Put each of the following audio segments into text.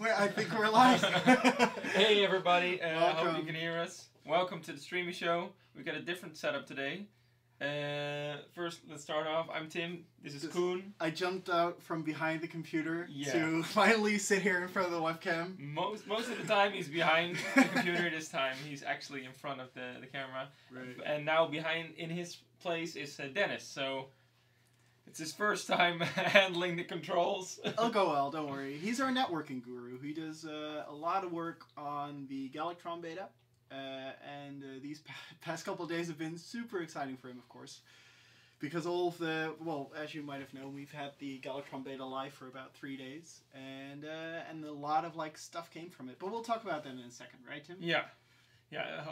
I think we're live. Hey everybody, I hope you can hear us. Welcome to the Streamisho. We've got a different setup today. First, let's start off. I'm Tim. This is Koen. I jumped out from behind the computer to finally sit here in front of the webcam. Most of the time he's behind the computer. This time he's actually in front of the camera. Right. And now in his place is Dennis. So it's his first time handling the controls. I'll go well, don't worry. He's our networking guru. He does a lot of work on the Galactron beta. And these past couple of days have been super exciting for him, of course. Because all of the, well, as you might have known, we've had the Galactron beta live for about 3 days. And a lot of, stuff came from it. But we'll talk about that in a second, right, Tim? Yeah. Yeah,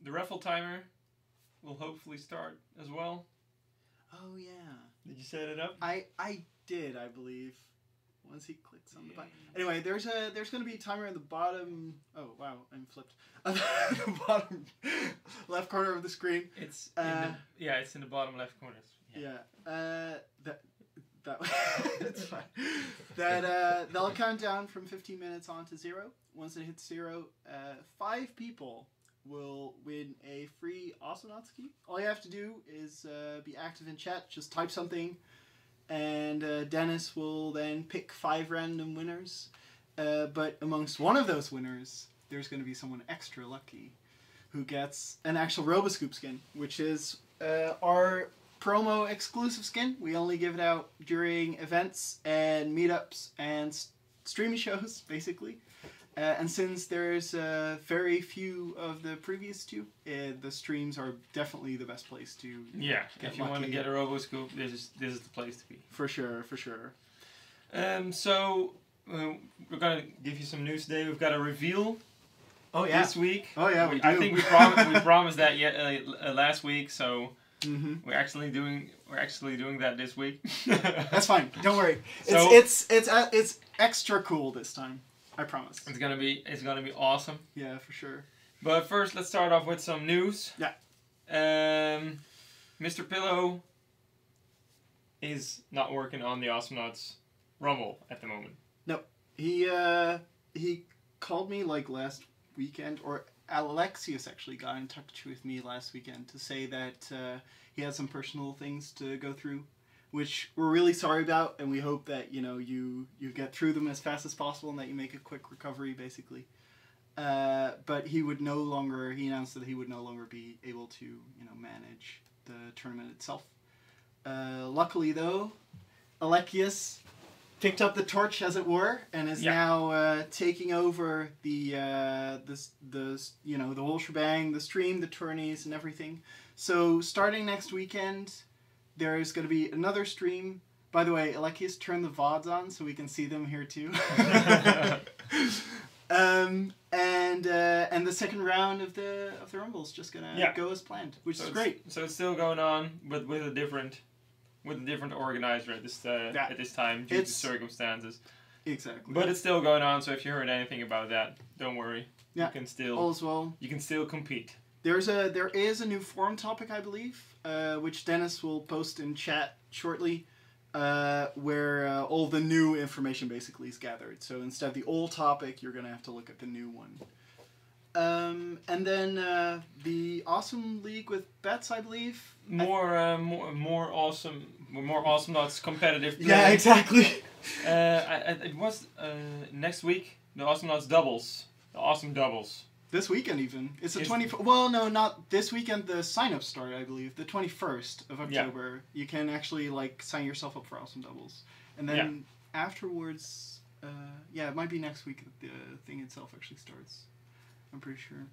the raffle timer will hopefully start as well. Oh, yeah. Did you set it up? I did, I believe. Once he clicks on the button. Anyway, there's going to be a timer in the bottom. Oh wow, I'm flipped. The bottom left corner of the screen. It's it's in the bottom left corner. Yeah. That's fine. They'll count down from 15 minutes on to 0. Once it hits 0, 5 people will win a free Astronaut ski. All you have to do is be active in chat. Just type something. And Dennis will then pick 5 random winners. But amongst one of those winners, there's going to be someone extra lucky who gets an actual Roboscoop skin, which is our promo exclusive skin. We only give it out during events and meetups and streaming shows, basically. And since there's very few of the previous 2, the streams are definitely the best place to get if you want to get a Roboscoop, this is the place to be. For sure, for sure. So we're gonna give you some news today. We've got a reveal. Oh yeah. This week. Oh yeah, we do. I think we promised that last week. So we're actually doing that this week. That's fine. Don't worry. So, it's extra cool this time. I promise. It's gonna be awesome. Yeah, for sure. But first, let's start off with some news. Yeah. Mr. Pillow is not working on the Astronauts Rumble at the moment. No, he called me last weekend, or Alexius actually got in touch with me last weekend to say that he had some personal things to go through, which we're really sorry about, and we hope that you get through them as fast as possible and that you make a quick recovery, basically. But he announced that he would no longer be able to manage the tournament itself. Luckily though, Alexius picked up the torch, as it were, and is now taking over the whole shebang, the stream, the tourneys, and everything. So starting next weekend, there's going to be another stream. By the way, Alexius, turn the VODs on so we can see them here too. And the second round of the Rumble is just gonna go as planned, which is great. So it's still going on, but with a different organizer at this time due to circumstances. Exactly. But it's still going on. So if you heard anything about that, don't worry. Yeah. You can still all as well. You can still compete. There is a new forum topic, I believe, which Dennis will post in chat shortly, where all the new information basically is gathered. So instead of the old topic, you're going to have to look at the new one. And then the Awesome League with bets, I believe. More awesome, not competitive play. Yeah, exactly. It was next week, the Astronauts doubles, the awesome doubles. This weekend even. It's the 24th. Well, no, not this weekend. The sign-up start, I believe. The 21st of October. Yeah. You can actually, sign yourself up for Awesome Doubles. And then afterwards, it might be next week that the thing itself actually starts. I'm pretty sure.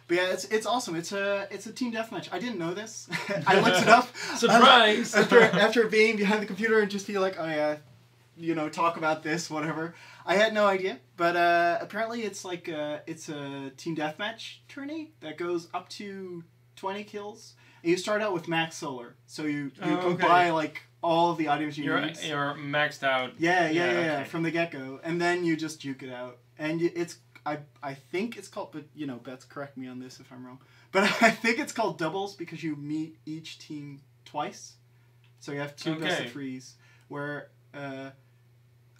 But yeah, it's awesome. It's a team deathmatch. I didn't know this. I looked it up. Surprise! After being behind the computer and just be like, oh yeah, talk about this, whatever. I had no idea, but apparently it's it's a team deathmatch tourney that goes up to 20 kills. And you start out with max solar, so you can buy all of the items you need. You're maxed out. Yeah, from the get go, and then you just juke it out. And it's I think it's called, but Bets, correct me on this if I'm wrong. But I think it's called doubles because you meet each team twice, so you have 2 best of 3s. Where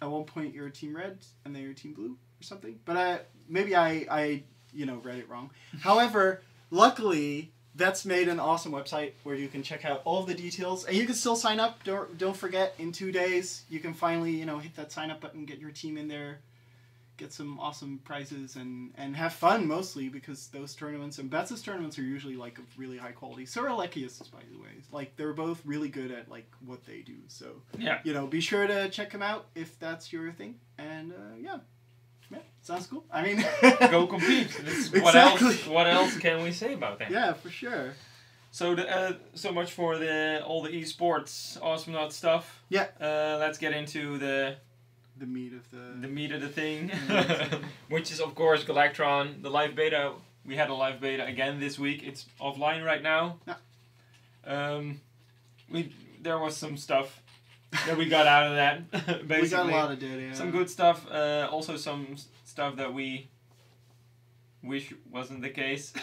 at one point you're team red and then you're team blue or something. But maybe I read it wrong. However, luckily that's made an awesome website where you can check out all of the details, and you can still sign up. Don't forget, in 2 days you can finally hit that sign up button, get your team in there, get some awesome prizes, and have fun mostly, because those tournaments and Bets's tournaments are usually like of really high quality. So are Alekias's, by the way. Like, they're both really good at like what they do. So yeah, be sure to check them out if that's your thing. And yeah, sounds cool. I mean, go compete. Exactly. What else can we say about that? Yeah, for sure. So so much for all the esports awesome not stuff. Yeah. Let's get into the meat of the thing, which is of course Galactron, the live beta. We had a live beta again this week. It's offline right now. Yeah. There was some stuff that we got out of that. Basically, we got a lot of data. Yeah. Some good stuff. Also some stuff that we wish wasn't the case.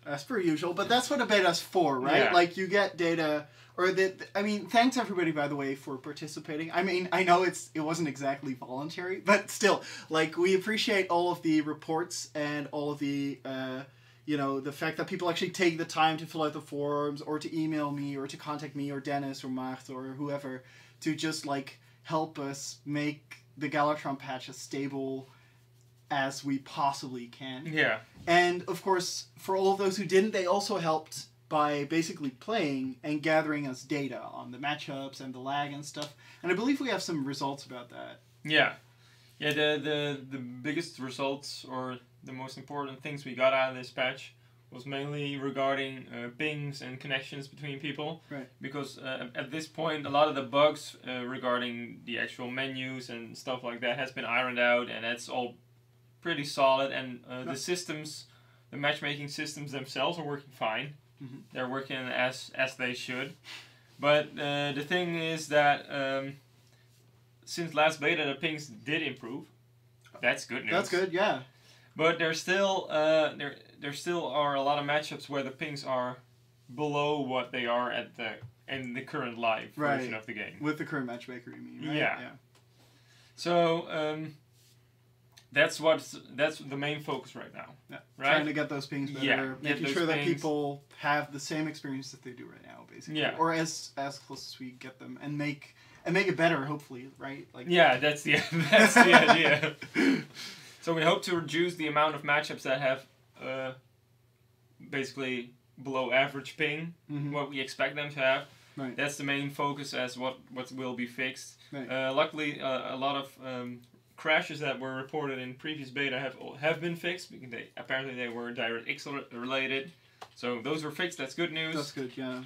As per usual, but that's what a beta's for, right? Yeah. Like, you get data, thanks everybody, by the way, for participating. I mean, I know it wasn't exactly voluntary, but still, like, we appreciate all of the reports and all of the, the fact that people actually take the time to fill out the forums, or to email me, or to contact me, or Dennis, or Macht, or whoever, to just, like, help us make the Galactron patch as stable as we possibly can. Yeah. And, of course, for all of those who didn't, they also helped by basically playing and gathering us data on the matchups and the lag and stuff. And I believe we have some results about that. Yeah. Yeah, the biggest results, or the most important things we got out of this patch, was mainly regarding pings and connections between people. Right. Because at this point, a lot of the bugs regarding the actual menus and stuff like that has been ironed out, and that's all pretty solid. And the systems, the matchmaking systems themselves are working fine. Mm-hmm. They're working as they should. But the thing is that since last beta, the pings did improve. That's good news. That's good, yeah. But there's still there still are a lot of matchups where the pings are below what they are in the current live version of the game. With the current matchmaker, you mean, right? Yeah. So that's the main focus right now. Yeah. Right? Trying to get those pings better, Yeah, making sure that people have the same experience that they do right now, basically. Yeah. Or as close as we get them, and make it better, hopefully, right? Like. Yeah, that's the idea. So we hope to reduce the amount of matchups that have basically below average ping, what we expect them to have. Right. That's the main focus as what will be fixed. Right. Luckily, a lot of crashes that were reported in previous beta have been fixed, because apparently they were DirectX related. So those were fixed. That's good news. That's good, yeah.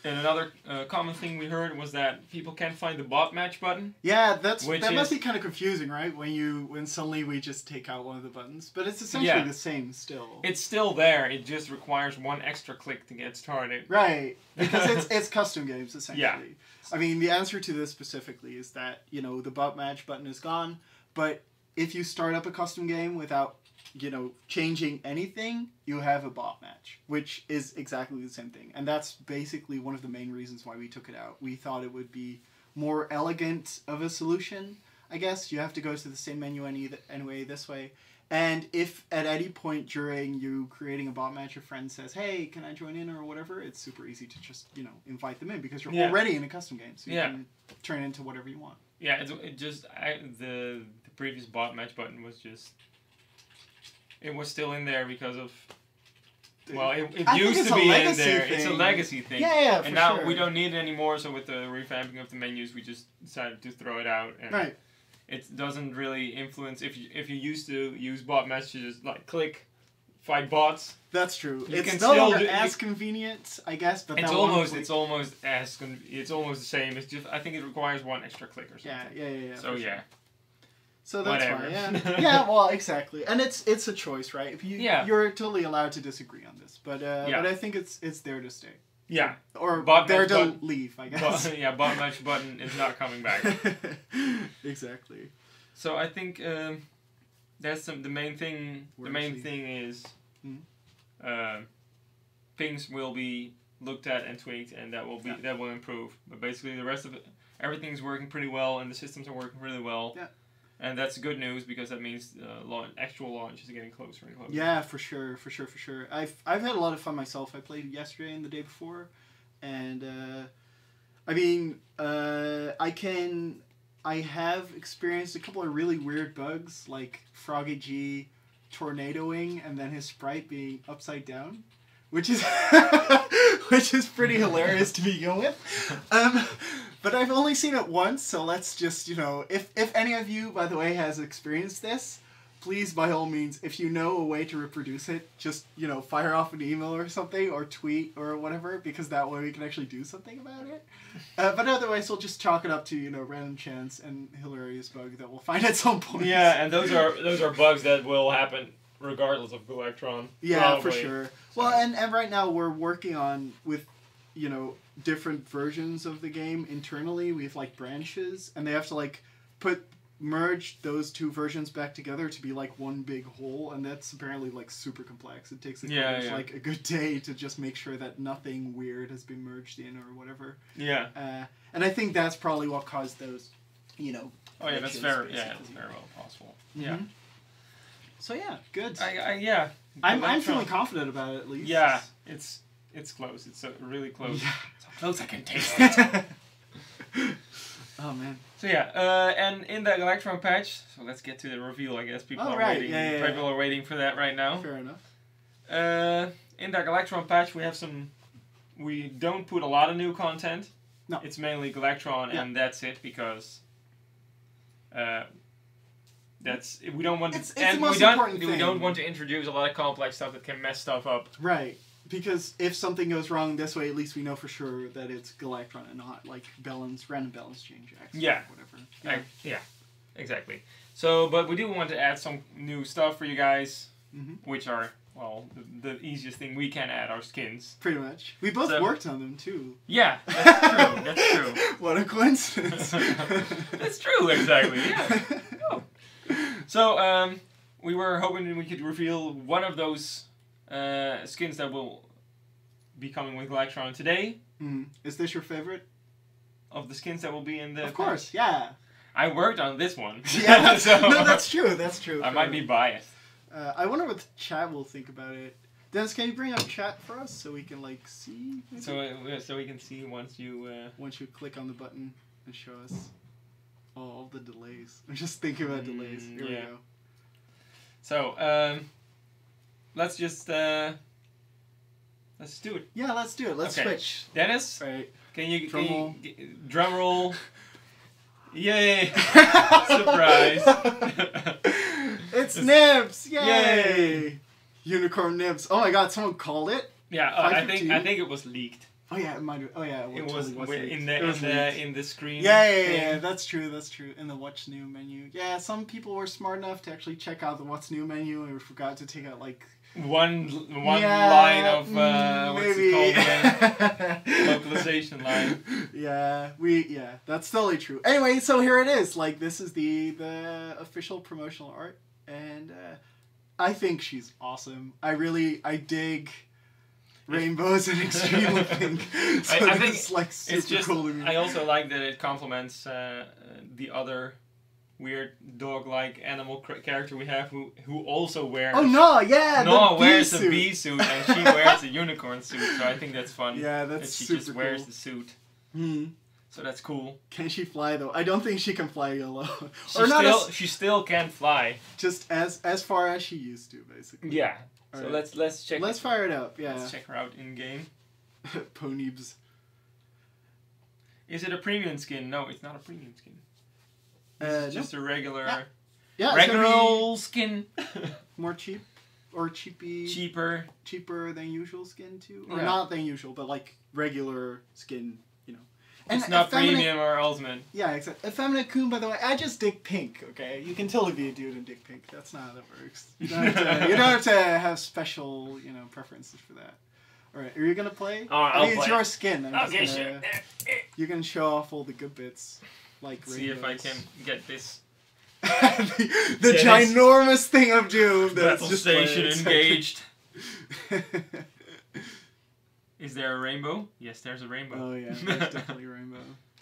And another common thing we heard was that people can't find the bot match button. Yeah, that must be kind of confusing, right? When suddenly we just take out one of the buttons, but it's essentially the same still. It's still there. It just requires one extra click to get started. Right, because it's custom games essentially. Yeah. I mean, the answer to this specifically is that the bot match button is gone, but if you start up a custom game without changing anything, you have a bot match, which is exactly the same thing. And that's basically one of the main reasons why we took it out. We thought it would be more elegant of a solution, I guess. You have to go to the same menu anyway this way. And if at any point during you creating a bot match, your friend says, hey, can I join in or whatever, it's super easy to just, invite them in, because you're already in a custom game. So you can turn it into whatever you want. Yeah, the previous bot match button was just... It was still in there because of... Well, it used to be in there. It's a legacy thing. Yeah, for and now sure. we don't need it anymore, so with the revamping of the menus, we just decided to throw it out. And right. It doesn't really influence... If you used to use bot messages, like click, fight bots... That's true. You it's no longer as convenient, I guess, but it's almost the same. It's just, I think it requires one extra click or something. Yeah. So yeah. So that's Whatever. fine. Yeah. Yeah. Well, exactly, and it's a choice, right? If you're totally allowed to disagree on this, but I think it's there to stay. Yeah. Or bot there to leave, I guess. Bot match button is not coming back. Exactly. So I think that's the main thing. The main thing is pings will be looked at and tweaked, and that will improve. But basically, the rest of it, everything's working pretty well, and the systems are working really well. Yeah. And that's good news because that means actual launch is getting closer and closer. Yeah, for sure. I've had a lot of fun myself. I played yesterday and the day before, and I have experienced a couple of really weird bugs, like Froggy G tornadoing and then his sprite being upside down, which is pretty hilarious to begin with. But I've only seen it once, so let's just, if any of you, by the way, has experienced this, please, by all means, if you know a way to reproduce it, just, fire off an email or something, or tweet, or whatever, because that way we can actually do something about it. But otherwise, we'll just chalk it up to, random chance and hilarious bug that we'll find at some point. Yeah, and those are bugs that will happen regardless of Electron. Yeah, probably. For sure. Well, and right now we're working on, with, different versions of the game internally. We have, branches, and they have to, merge those two versions back together to be one big whole, and that's apparently super complex. It takes a good day to just make sure that nothing weird has been merged in or whatever. Yeah. And I think that's probably what caused those, Oh yeah, that's very well possible. Mm-hmm. Yeah. So yeah, good. Yeah. I'm feeling confident about it at least. Yeah, it's close. It's really close. Yeah. So close I can taste it. Oh man. So yeah, and in the Electron patch, so let's get to the reveal. I guess people are waiting. Yeah. People are waiting for that right now. Fair enough. In the Electron patch, we have some. We don't put a lot of new content. No. It's mainly Electron, and that's it because. We don't want to. It's the most important thing. We don't want to introduce a lot of complex stuff that can mess stuff up. Right. Because if something goes wrong this way, at least we know for sure that it's Galactron and not random balance change X or whatever. Yeah, exactly. So, but we do want to add some new stuff for you guys, which are, the easiest thing we can add are skins. Pretty much. We both worked on them too. Yeah, that's true. What a coincidence. That's true, exactly, yeah. Oh. So, we were hoping we could reveal one of those skins that will be coming with Galactron today. Is this your favorite? Of the skins that will be in the Of course, patch? Yeah. I worked on this one. Yeah, no, that's true. I might be biased. I wonder what the chat will think about it. Dennis, can you bring up chat for us so we can see? Maybe? So we can see once you click on the button and show us. Oh, all the delays. I'm just thinking about delays. Here we go. So, let's just do it. Yeah, let's do it. Let's switch. Dennis, right. Can you drum roll? Yay! Surprise! It's Nibbs! Yay! Unicorn Nibbs. Oh my God! Someone called it. Yeah, I think it was leaked. Oh yeah, it might have. Oh yeah, it was leaked. in the screen. Yeah. That's true. In the What's New menu. Yeah, some people were smart enough to actually check out the What's New menu and forgot to take out one line of what's it called again? Localization line. Yeah, that's totally true. Anyway, so here it is. This is the official promotional art, and I think she's awesome. I dig rainbows and extremely pink. So I think super it's just cool to me. I also like that it complements the other weird dog-like animal character we have who also wears... Oh, no, yeah, Noah wears a bee suit and she wears a unicorn suit, so I think that's fun. Yeah, that's she super just wears the suit. So that's cool. Can she fly, though? I don't think she can fly YOLO. She still can fly. Just as far as she used to, basically. Yeah. So right. Let's check. Let's fire it up, yeah. Let's check her out in-game. Poniebs. Is it a premium skin? No, it's not a premium skin. It's just a regular... Yeah, regular skin. More cheap. Or cheaper than usual skin, too. Or not than usual, but regular skin, And it's not premium or ultimate. Yeah, exactly. Effeminate Coon, by the way, I just dig pink, okay? You can totally be a dude and dig pink. That's not how that works. You don't have to have special, preferences for that. Alright, are you gonna play? Oh, I'll play. It's your skin. Okay, sure. You can show off all the good bits. See if I can get this. the ginormous thing of doom that's Battle just station engaged. Is there a rainbow? Yes, there's a rainbow. Oh yeah, there's definitely a rainbow.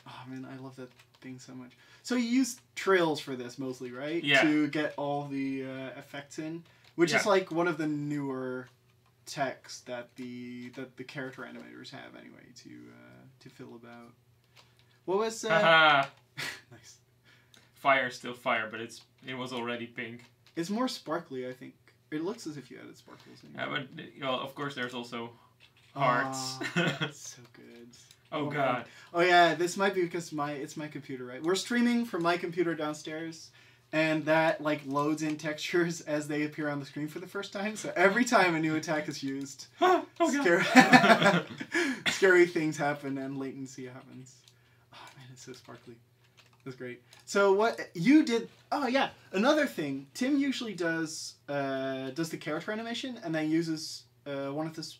Oh man, I love that thing so much. So you use trails for this mostly, right? Yeah. To get all the effects in, which is like one of the newer techs that the character animators have anyway to fill about. What was Haha. nice. Fire, still fire, but it was already pink. It's more sparkly, I think. It looks as if you added sparkles in. Yeah, but of course there's also hearts. That's so good. Oh god. Man. Oh yeah, this might be because it's my computer, right? We're streaming from my computer downstairs, and that like loads in textures as they appear on the screen for the first time. So every time a new attack is used, scary things happen and latency happens. Oh man, it's so sparkly. That's great. So what you did? Oh yeah, another thing. Tim usually does the character animation and then uses one of this.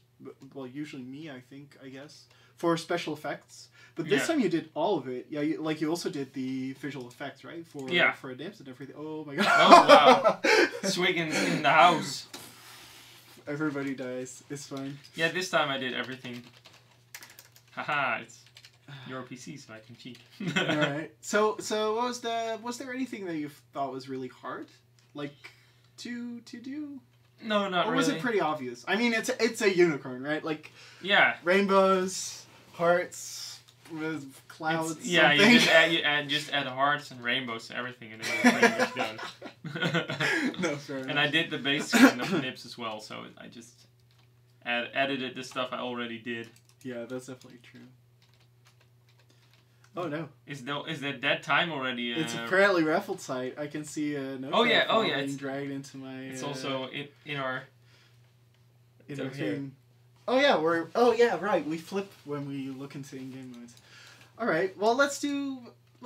Well, usually me, I guess, for special effects. But this time you did all of it. Yeah, you also did the visual effects, right? For Nibbs and everything. Oh my god. Oh wow. Swiggins in the house. Everybody dies. It's fine. Yeah, this time I did everything. Haha, it's your PC, so I can cheat. Alright. So was there anything that you thought was really hard? Like to do? No, not really. Or was it pretty obvious? I mean, it's a unicorn, right? Like rainbows, hearts, with clouds. You just add hearts and rainbows to everything, and it's pretty much done. No, fair enough. And I did the base skin of Nibbs as well, so I just edited the stuff I already did. Yeah, that's definitely true. Oh no! Is that time already? It's apparently raffled site. I can see a note. Being dragged into my. It's also in our thing. Oh yeah, right. We flip when we look into in-game modes. All right. Well, let's do.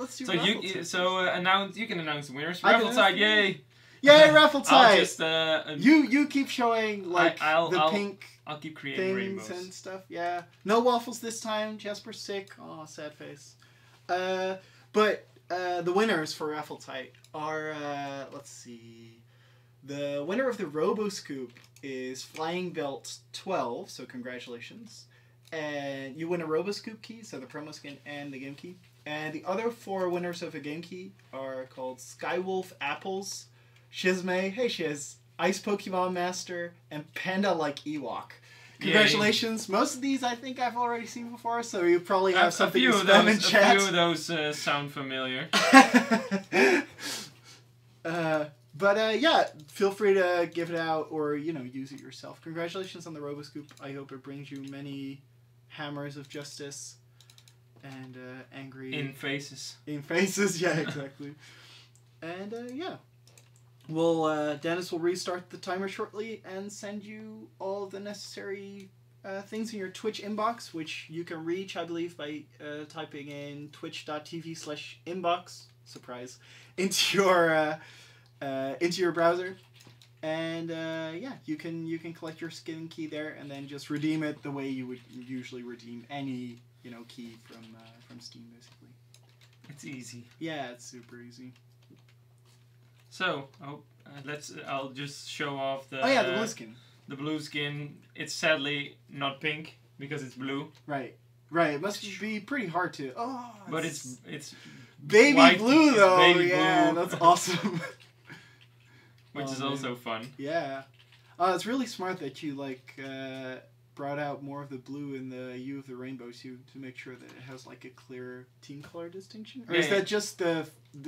So you can announce the winners. Raffle site, yay! Yay, raffle site! I'll just you keep showing like the pink. I'll keep creating rainbows and stuff. Yeah. No waffles this time. Jasper's sick. Oh, sad face. But the winners for raffle site are let's see. The winner of the Robo Scoop is Flying Belt 12. So congratulations. And you win a Robo Scoop key, so the promo skin and the game key. And the other 4 winners of a game key are called Skywolf Apples, Shizme, hey Shiz, Ice Pokemon Master, and Panda Like Ewok. Congratulations. Yay. Most of these I think I've already seen before, so you probably have something to spam in chat. A few of those sound familiar. But yeah, feel free to give it out or, use it yourself. Congratulations on the Roboscoop. I hope it brings you many hammers of justice and angry... In faces. In faces, yeah, exactly. And yeah. Dennis will restart the timer shortly and send you all the necessary things in your Twitch inbox, which you can reach, I believe, by typing in twitch.tv/inbox, surprise, into your browser. And yeah, you can collect your skin key there and then just redeem it the way you would usually redeem any key from Steam, basically. It's easy. Yeah, it's super easy. So, I'll just show off the... Oh yeah, the blue skin. The blue skin. It's sadly not pink because it's blue. Right. It must be pretty hard to... Oh, but it's baby white, blue though. Baby yeah, blue. That's awesome. Which is also fun. Yeah. It's really smart that you brought out more of the blue in the hue of the rainbow to make sure that it has like a clear team color distinction. Or is that just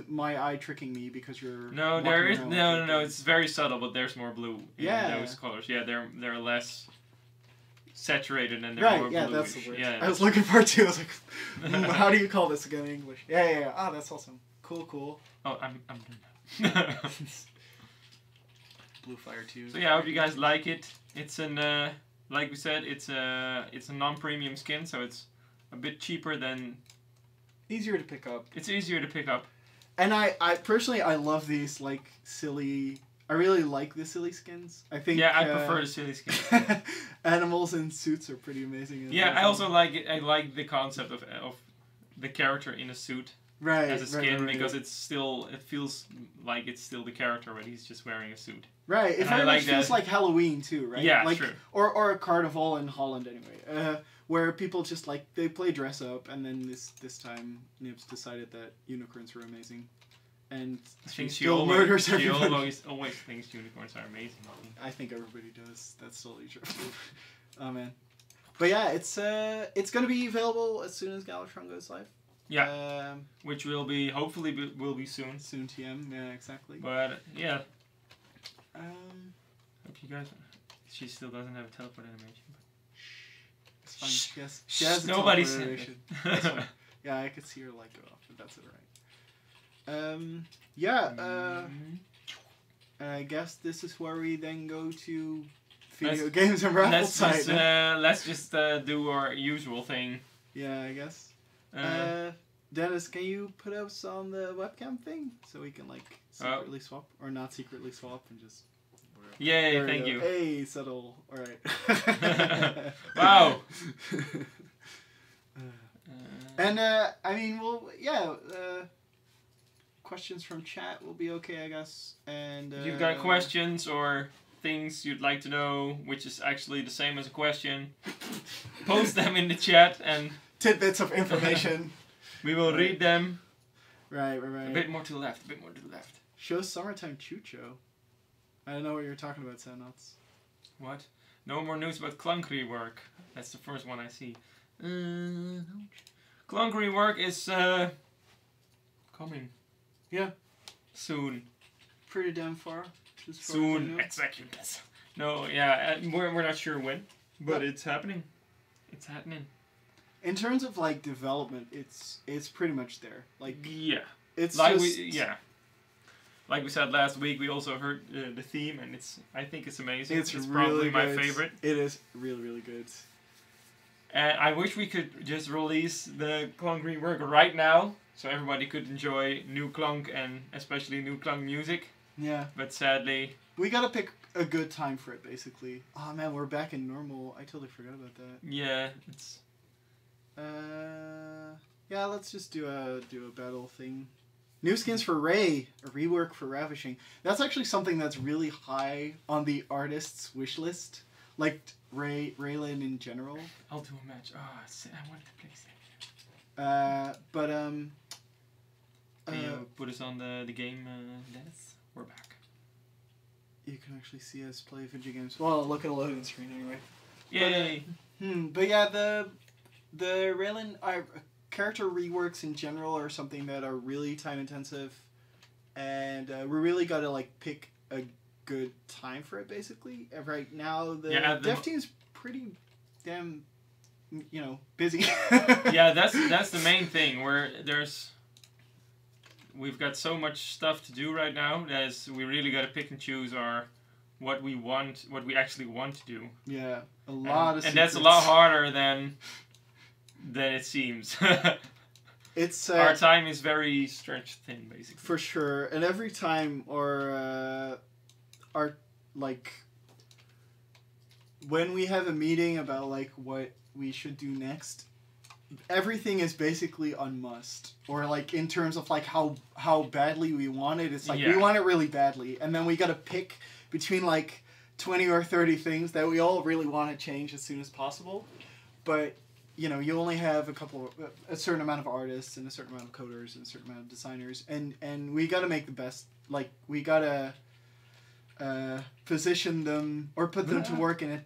my eye tricking me because you're no? There is no. It's very subtle, but there's more blue in those colors. Yeah, they're less saturated and they're more bluish. That's the word. Yeah, I was looking for it too. I was like, how do you call this again in English? Yeah. Ah, that's awesome. Cool. Oh, I'm done now. Blue Fire 2. So yeah, I hope you guys like it. It's an like we said, it's a non-premium skin, so it's a bit cheaper than... Easier to pick up. It's easier to pick up. And I personally, I love these, silly... I really like the silly skins. I think... Yeah, I prefer the silly skins. Animals in suits are pretty amazing. Yeah, I also like it. I like the concept of the character in a suit. Right, as a skin, because it feels like it's still the character, but he's just wearing a suit. Right, it very much feels like Halloween too, right? Yeah, true. Or a carnival in Holland anyway. where people just like they play dress up, and then this time Nibbs decided that unicorns were amazing, and I think she still murders everybody. always thinks unicorns are amazing. I think everybody does. That's totally true. Oh man, but yeah, it's gonna be available as soon as Galvatron goes live. Yeah, which hopefully will be soon. Soon TM, yeah, exactly. But yeah, hope you guys. She still doesn't have a teleport animation. It's fine. She has a Nobody's teleport animation. Yeah, I could see her light go off, but that's alright. Yeah. I guess this is where we then go to video games and raffle site. Let's just do our usual thing. Yeah, I guess. Dennis, can you put us on the webcam thing so we can like secretly swap or not secretly swap and just? Yay! Thank you. Hey, subtle. All right. Wow. And I mean, well, yeah. Questions from chat will be okay, I guess. And if you've got questions or things you'd like to know, which is actually the same as a question, post them in the chat and tidbits of information. We will read them. Right. A bit more to the left. Show Summertime Chucho. I don't know what you're talking about, Sandnuts. What? No more news about Clunk rework. That's the first one I see. Clunk rework is coming. Yeah. Soon. Pretty damn far. Soon. Execute this. No, yeah, we're not sure when, but it's happening. It's happening. In terms of like development, it's pretty much there. Like yeah, it's like just like we said last week. We also heard the theme, and I think it's amazing. It's really probably my favorite. It is really good. And I wish we could just release the Clunk rework right now, so everybody could enjoy new Clunk and especially new Clunk music. Yeah. But sadly, we gotta pick a good time for it. Basically. Oh man, we're back in normal. I totally forgot about that. Yeah, it's. Yeah, let's just do a battle thing. New skins for Ray, a rework for Ravishing. That's actually something that's really high on the artist's wish list. Like Raylan in general. I'll do a match. Oh, I wanted to play Sam. Can you put us on the game, Dennis? We're back. You can actually see us play video games. Well, look at a loading screen anyway. Yay! But yeah, the Raylan character reworks in general are something that are really time intensive, and we really got to like pick a good time for it. Basically, right now the dev team's pretty damn, busy. Yeah, that's the main thing. We've got so much stuff to do right now that we really got to pick and choose what we actually want to do. Yeah, a lot of and that's a lot harder than it seems. It's our time is very stretched thin, basically. For sure, and every time our like when we have a meeting about like what we should do next, everything is basically on must, or like in terms of like how badly we want it. It's like we want it really badly, and then we got to pick between like 20 or 30 things that we all really want to change as soon as possible, but you only have a certain amount of artists and a certain amount of coders and a certain amount of designers, and we got to make the best. Like we gotta position them or put them to work in a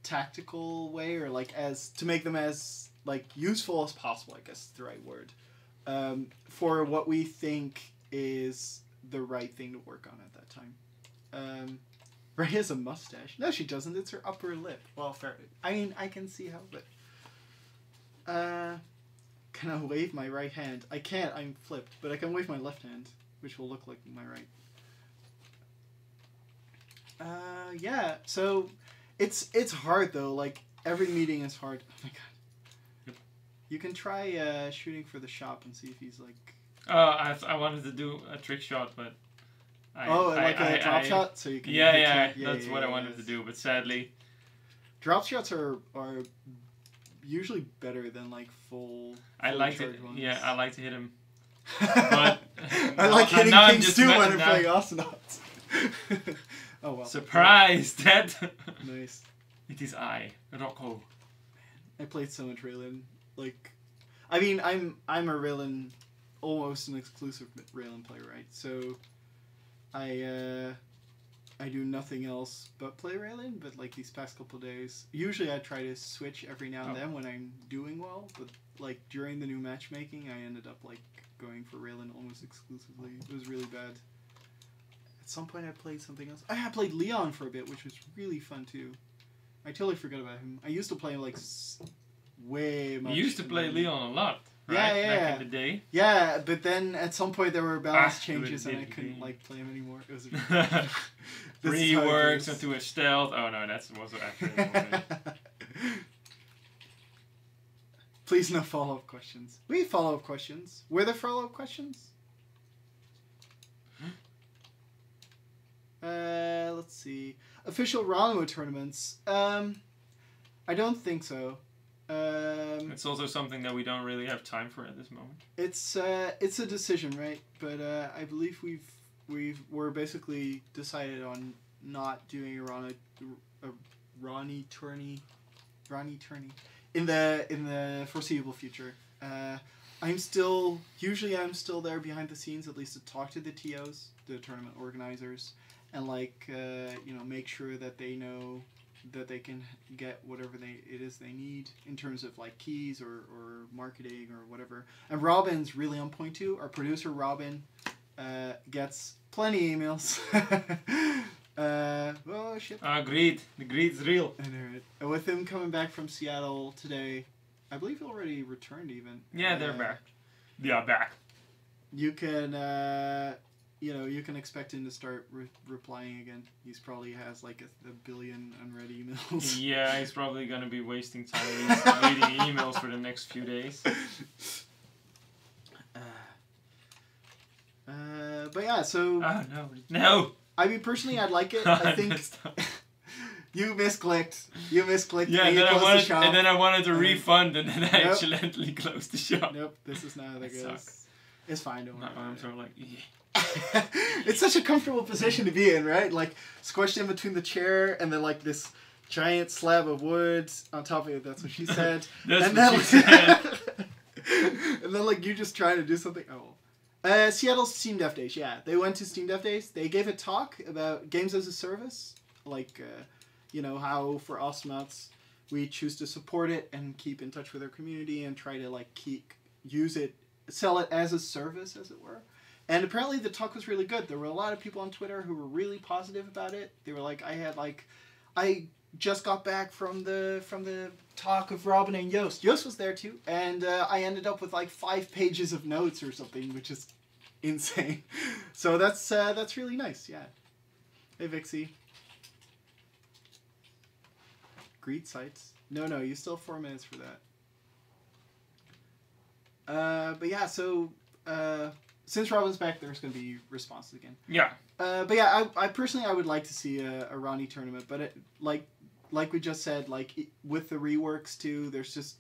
tactical way, or like to make them as like useful as possible, I guess is the right word, for what we think is the right thing to work on at that time. Ray has a mustache. No, she doesn't. It's her upper lip. Well, fair. I mean, I can see how, but can I wave my right hand? I can't. I'm flipped, but I can wave my left hand, which will look like my right. Yeah. So, it's hard though. Like every meeting is hard. Oh my god. You can try shooting for the shop and see if he's like. I wanted to do a trick shot, but. A drop shot, so you can. Yeah, that's what I wanted to do, but sadly. Drop shots are usually better than like full. I like to. Yeah, I like to hit him. But I like hitting things too when I'm playing Astronauts. Oh well. Surprise! That. Nice. It is I, Rocco. I played so much Raylan. Like, I mean, I'm a Raylan, almost an exclusive Raylan player, right? So, I do nothing else but play Raylan. But like these past couple of days, usually I try to switch every now and then when I'm doing well. But like during the new matchmaking, I ended up like going for Raylan almost exclusively. It was really bad. At some point, I played something else. I played Leon for a bit, which was really fun too. I totally forgot about him. I used to play him like way much. You used to play Leon a lot, right? Yeah. Back in the day. Yeah, but then at some point there were balance changes and I couldn't like play him anymore. It was reworks into a stealth. Oh no, that was actually. Please no follow-up questions. We have follow-up questions. Were there follow-up questions? Let's see. Official Ronimo tournaments. I don't think so. It's also something that we don't really have time for at this moment. It's a decision, right? But I believe we're basically decided on not doing a Ronnie tourney in the foreseeable future. I'm still there behind the scenes, at least to talk to the TOs, the tournament organizers, and like make sure that they know that they can get whatever it is they need in terms of like keys or marketing or whatever. And Robin's really on point too. Our producer Robin gets plenty of emails. Oh shit. Greed. The greed's real. I know it. And with him coming back from Seattle today, I believe he already returned even. Yeah, they're back. Yeah, back. You can you can expect him to start replying again. He's probably has like a billion unread emails. Yeah, he's probably going to be wasting time reading emails for the next few days. But yeah, so... No! I mean, personally, I'd like it. I think... You misclicked. Yeah, and then I wanted to refund, and then I accidentally closed the shop. Nope, this is not how that goes. Sucks. It's fine, don't worry. I'm sort of like... Yeah. It's such a comfortable position to be in, right? Like squished in between the chair and then like this giant slab of wood on top of it. That's what she said. And then like you just trying to do something. Oh, Seattle's Steam Dev Days. Yeah, they went to Steam Dev Days. They gave a talk about games as a service, like how for Astronauts we choose to support it and keep in touch with our community and try to like sell it as a service, as it were. And apparently the talk was really good. There were a lot of people on Twitter who were really positive about it. They were like, I just got back from the talk of Robin and Yost. Yost was there too, and I ended up with like 5 pages of notes or something, which is insane. So that's really nice. Yeah. Hey Vixie. Greet sites. No, you still have 4 minutes for that. But yeah, so. Since Robin's back, there's going to be responses again. Yeah. But yeah, I personally would like to see a Ronnie tournament, but like we just said, like with the reworks too, there's just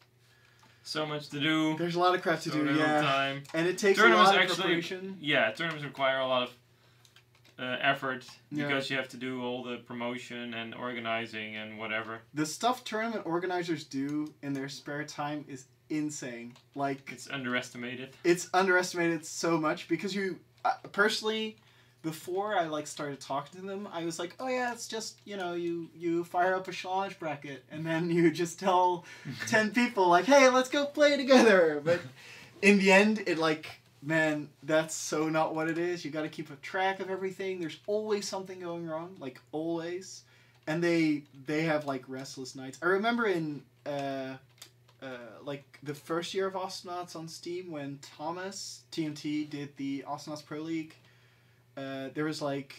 so much to do. There's a lot of crap to do. Yeah. Time. And it takes a lot of preparation. Yeah, tournaments require a lot of effort because you have to do all the promotion and organizing and whatever. The stuff tournament organizers do in their spare time is insane. Like it's underestimated. It's underestimated so much because you personally, before I like started talking to them, I was like, oh yeah, it's just you fire up a challenge bracket and then you just tell 10 people like, hey, let's go play together. But in the end, it like, man, that's so not what it is. You got to keep a track of everything. There's always something going wrong, like always, and they have like restless nights. I remember in like the first year of Astronauts on Steam when Thomas TMT did the Astronauts Pro League, there was like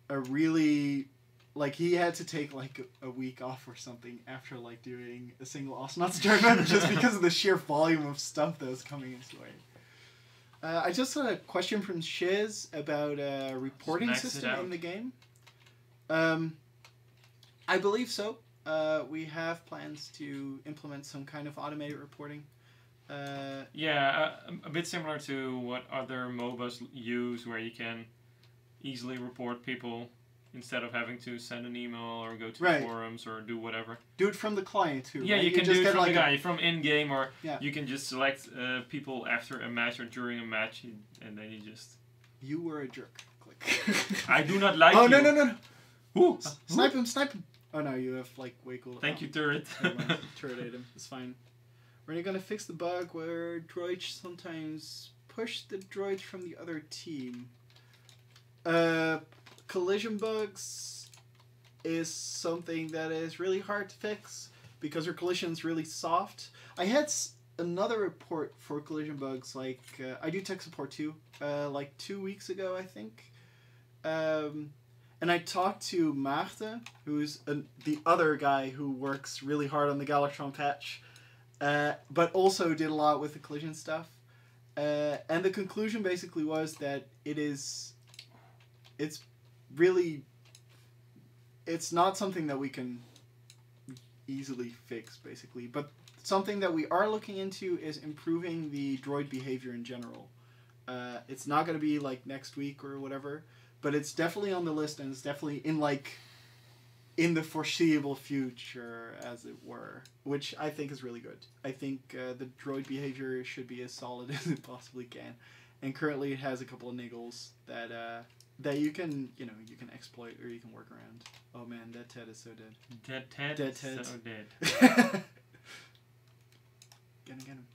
a really like he had to take like a week off or something after like doing a single Astronauts tournament just because of the sheer volume of stuff that was coming his way. I just had a question from Shiz about a reporting system in the game. I believe so. We have plans to implement some kind of automated reporting. Yeah, a bit similar to what other MOBAs use, where you can easily report people instead of having to send an email or go to Right. forums or do whatever. Do it from the client too. Yeah, right? you can just do it get from like the guy, from in-game, or Yeah. you can just select people after a match or during a match, and then you just... You were a jerk. Click. I do not like Oh, you. no. Ooh. Snipe him. Oh no, you have like way cool. Thank you, turret. Turret ate him. It's fine. We're gonna fix the bug where droids sometimes push the droids from the other team. Collision bugs is something that is really hard to fix because your collision's really soft. I had another report for collision bugs, like I do tech support too, like 2 weeks ago I think. And I talked to Maarten, who's the other guy who works really hard on the Galactron patch, but also did a lot with the collision stuff. And the conclusion basically was that it's not something that we can easily fix, basically. But something that we are looking into is improving the droid behavior in general. It's not going to be like next week or whatever, but it's definitely on the list, and it's definitely in the foreseeable future, as it were, which I think is really good. I think the droid behavior should be as solid as it possibly can, and currently it has a couple of niggles that you can exploit or you can work around. Oh man, that Ted is so dead. Dead Ted. so dead. Get him.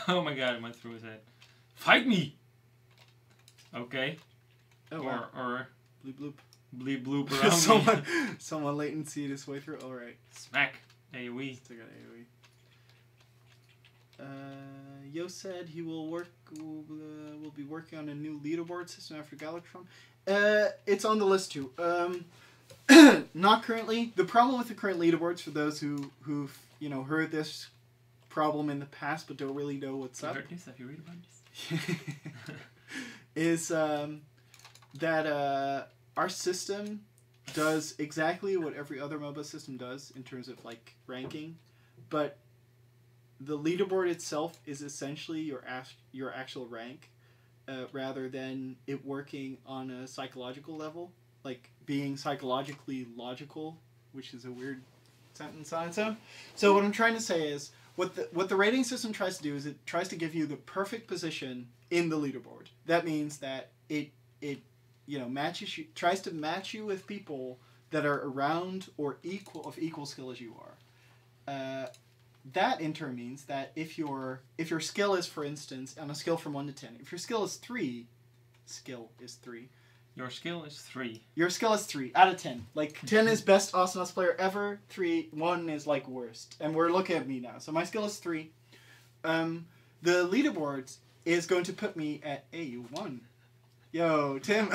Oh my god, I went through his head. Fight me! Okay. Oh wow. Or Bloop bloop. bleep bloop around me. Someone latency this way through. Alright. Smack. AoE. Let's take out AoE. Yo said he will be working on a new leaderboard system after Galactron. It's on the list too. Not currently. The problem with the current leaderboards, for those who've heard this problem in the past but don't really know what's up, Heard this? Have you read about this? is that our system does exactly what every other MOBA system does in terms of like ranking, but the leaderboard itself is essentially your actual rank, rather than it working on a psychological level, like being psychologically logical, which is a weird sentence on its own. So what I'm trying to say is, what the rating system tries to do is it tries to give you the perfect position in the leaderboard. That means that it matches you, tries to match you with people that are around or equal skill as you are. That in turn means that if your skill is, for instance, on a scale from 1 to 10, if your skill is 3, Your skill is 3. Your skill is 3 out of 10. Like 10 is best Astronauts player ever. 1 is like worst. And we're looking at me now. So my skill is 3. The leaderboard is going to put me at you won. Yo, Tim.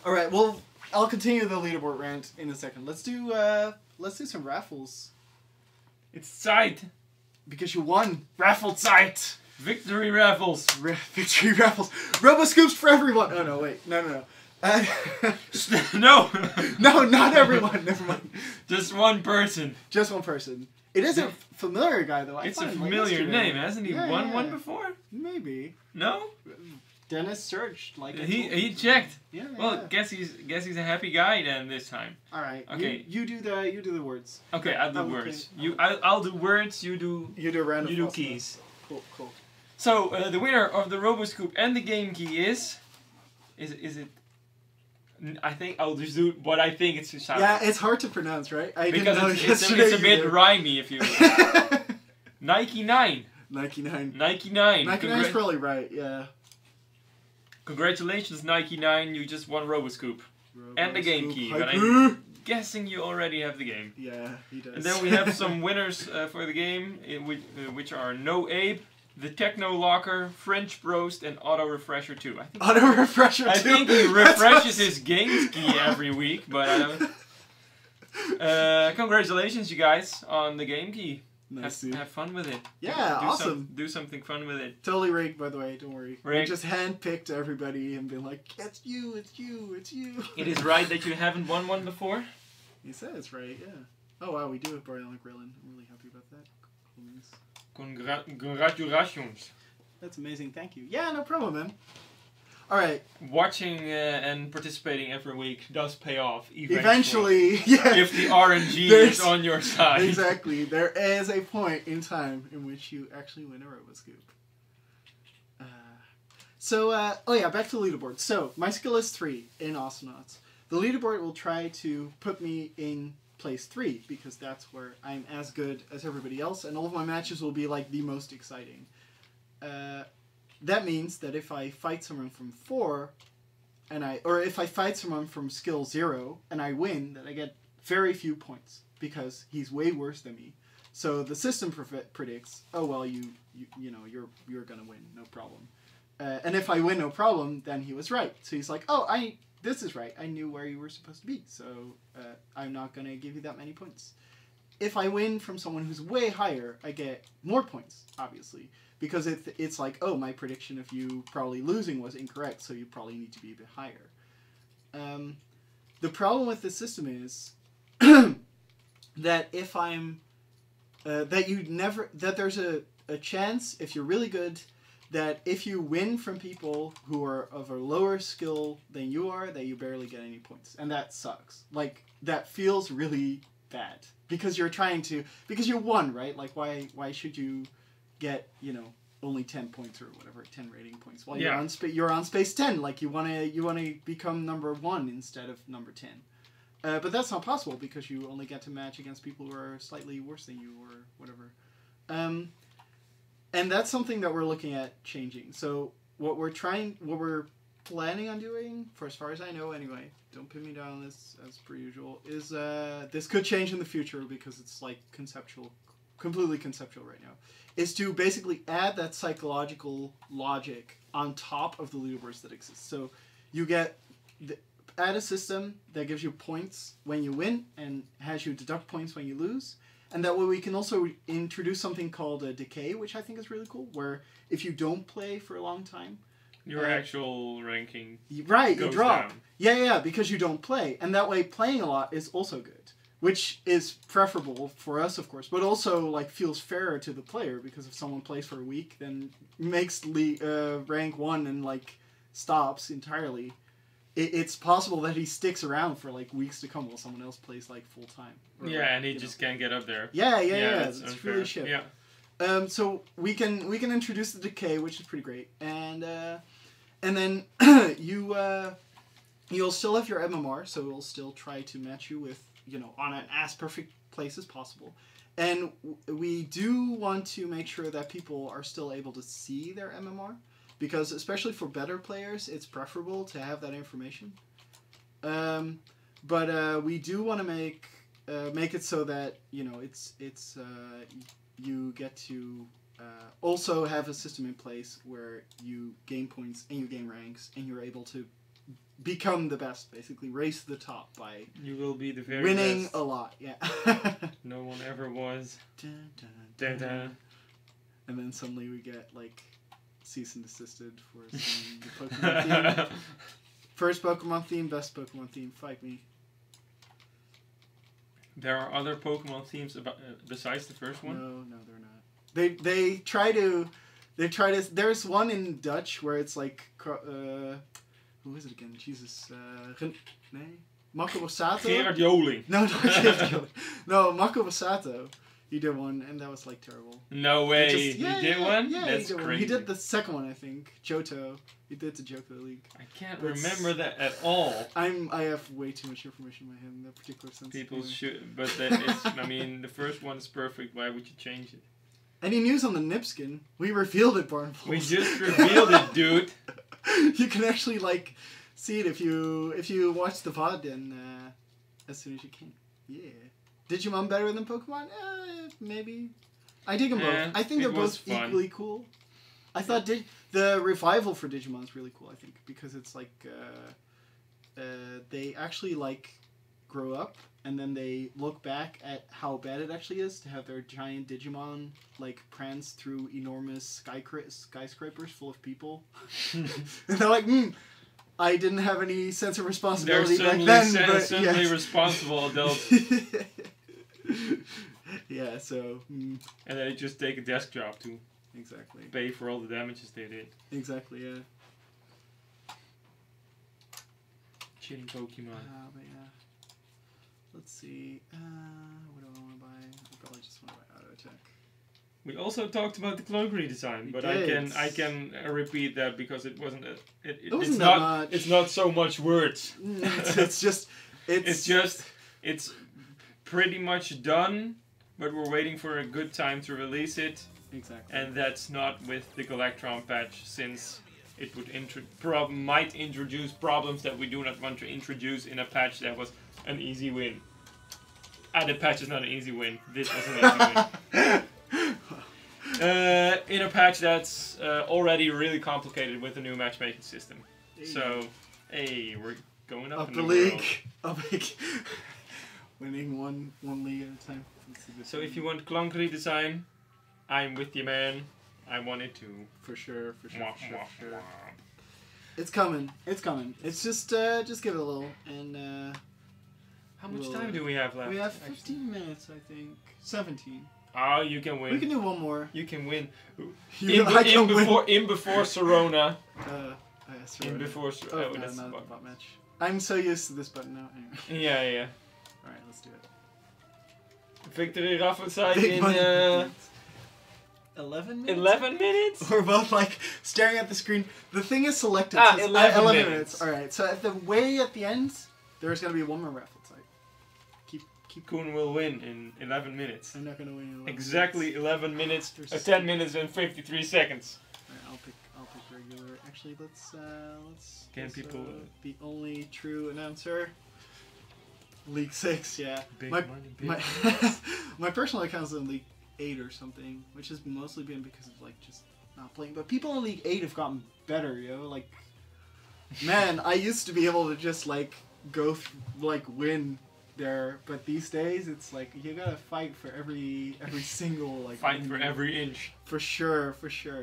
All right. Well, I'll continue the leaderboard rant in a second. Let's do some raffles. It's Zeit. Because you won. Raffle Zeit. Victory raffles. Victory raffles. Roboscoops for everyone. Oh no, wait. No. No. No, not everyone. Never mind. Just one person. Just one person. It is a familiar guy though. It's a familiar name. Hasn't he won one before? Maybe. No. Dennis searched like he checked. Yeah. Well, yeah. guess he's a happy guy then this time. All right. Okay. You do the words. Okay, I'll do words. I'll do words. You do random. You do keys. Cool. So the winner of the Roboscoop and the game key is it? I think I'll just do what I think it's shout. Yeah, it's hard to pronounce, right? Because it's a bit rhymey if you. Nike 9. Nike 9. Nike 9. Nike 9 is probably right. Yeah. Congratulations, Nike 9. You just won Roboscoop and the game key. But Hyper. I'm guessing you already have the game. Yeah, he does. And then we have some winners for the game, which are No Abe, the Techno Locker, French Broast, and Auto Refresher 2. Auto Refresher 2. I think he refreshes his games key every week, but I don't. Congratulations, you guys, on the game key. Nice, have fun with it. Yeah, awesome. Do something fun with it. Totally rigged, by the way. Don't worry. Rigged. We just handpicked everybody and been like, it's you. It is right that you haven't won one before. He says right, yeah. Oh wow, we do have Bionic Grillin. I'm really happy about that. Cool news. Congratulations. That's amazing. Thank you. Yeah, no problem, man. All right. Watching and participating every week does pay off. Eventually, yeah. If the RNG is on your side. Exactly. There is a point in time in which you actually win a Roboscoop. Oh yeah, back to the leaderboard. So, my skill is 3 in Astronauts. The leaderboard will try to put me in place 3, because that's where I'm as good as everybody else, and all of my matches will be, like, the most exciting. That means that if I fight someone from 4, or if I fight someone from skill 0, and I win, that I get very few points, because he's way worse than me. So the system predicts, oh well, you know, you're gonna win, no problem. And if I win no problem, then he was right. So he's like, oh, this is right. I knew where you were supposed to be, so I'm not going to give you that many points. If I win from someone who's way higher, I get more points, obviously. Because it's like, oh, my prediction of you probably losing was incorrect, so you probably need to be a bit higher. The problem with this system is that if I'm... that there's a chance, if you're really good, that if you win from people who are of a lower skill than you are, that you barely get any points. And that sucks. Like, that feels really bad. Because you're trying to... Because you won, right? Like, why should you get, you know, only 10 points or whatever, 10 rating points? Well, you're on space 10. Like, you want to become number 1 instead of number 10. But that's not possible, because you only get to match against people who are slightly worse than you or whatever. And that's something that we're looking at changing. So what we're planning on doing, for as far as I know anyway, don't pin me down on this as per usual, is this could change in the future because it's like completely conceptual right now, is to basically add that psychological logic on top of the leaderboards that exist. So you add a system that gives you points when you win and has you deduct points when you lose. And that way we can also introduce something called a decay, which I think is really cool, where if you don't play for a long time... Your actual ranking Right, you drop. Down. Yeah, because you don't play. And that way playing a lot is also good, which is preferable for us, of course, but also like feels fairer to the player, because if someone plays for a week, then makes rank 1 and like stops entirely, it's possible that he sticks around for like weeks to come while someone else plays like full time. Yeah, and he just can't get up there. Yeah. It's It's really shit. Yeah. So we can introduce the decay, which is pretty great, and then you'll still have your MMR, so we'll still try to match you with, you know, on an as perfect place as possible. And we do want to make sure that people are still able to see their MMR, because especially for better players, it's preferable to have that information. But we do want to make it so that, you know, you get to also have a system in place where you gain points and you gain ranks and you're able to become the best, basically race to the top by you will be the very winning best. A lot. Yeah. No one ever was. Dun, dun, dun. And then suddenly we get like cease and desisted for singing the Pokemon theme. First Pokemon theme, best Pokemon theme. Fight me. There are other Pokemon themes besides the first one? No, they're not. They try to. There's one in Dutch where it's like, who is it again? Jesus, Mako Basato. Gerard Joling. No, not Gerard Joling. No, Mako Basato. He did one, and that was like terrible. No way. He did one? Yeah, That's he did crazy. one. He did the second one, I think. Johto. He did the Johto League. I can't remember that at all. I have way too much information in my head in that particular sense. People should, but it's. I mean, the first one's perfect. Why would you change it? Any news on the Nibbs skin? We revealed it, Barnpole. We just revealed it, dude. You can actually like see it if you watch the VOD and as soon as you can. Yeah. Digimon better than Pokemon? Maybe. I dig them both. I think they're both equally cool. I thought the revival for Digimon is really cool, I think, because it's like they actually like grow up and then they look back at how bad it actually is to have their giant Digimon like prance through enormous skyscrapers full of people. And they're like, I didn't have any sense of responsibility back then. But suddenly yes. responsible adults. Yeah, so... And then they just take a desk job to exactly pay for all the damages they did. Exactly, yeah. Shitty Pokemon. But yeah. Let's see. What do I want to buy? I probably just want to buy Auto Attack. We also talked about the clone redesign, but I can repeat that because it wasn't it's that not much. It's not so much words. It's pretty much done, but we're waiting for a good time to release it. Exactly. And that's not with the Galactron patch, since it would might introduce problems that we do not want to introduce in a patch that was an easy win. The patch is not an easy win. This was an easy win. In a patch that's already really complicated with the new matchmaking system. So, hey, we're going up in the league. Up league. Winning one league at a time. So if you want clone redesign, I'm with you, man. I want it too. For sure. It's coming. It's just give it a little and. How much time do we have left? We have 15 minutes, I think. 17. Oh, you can win. We can do one more. You can win. In before Serona. Serona. In before Serona. Oh, not a bot match. I'm so used to this button now. Anyway. Yeah. Alright, let's do it. Victory Raffle side in 11 minutes? 11 minutes? We're both like staring at the screen. The thing is selected. 11 minutes. Alright, so at the end, there's going to be one more raffle site. Keep Koen will win in 11 minutes. I'm not going to win in 11 exactly minutes. 11 minutes. 10 minutes and 53 seconds. Alright, I'll pick regular. Actually, let's Can people the only true announcer. League 6, yeah. Big my money. my personal account's in League 8 or something, which has mostly been because of like just not playing. But people in League 8 have gotten better, like, man, I used to be able to just like go win there, but these days it's like you gotta fight for every single like fight for every inch. For sure.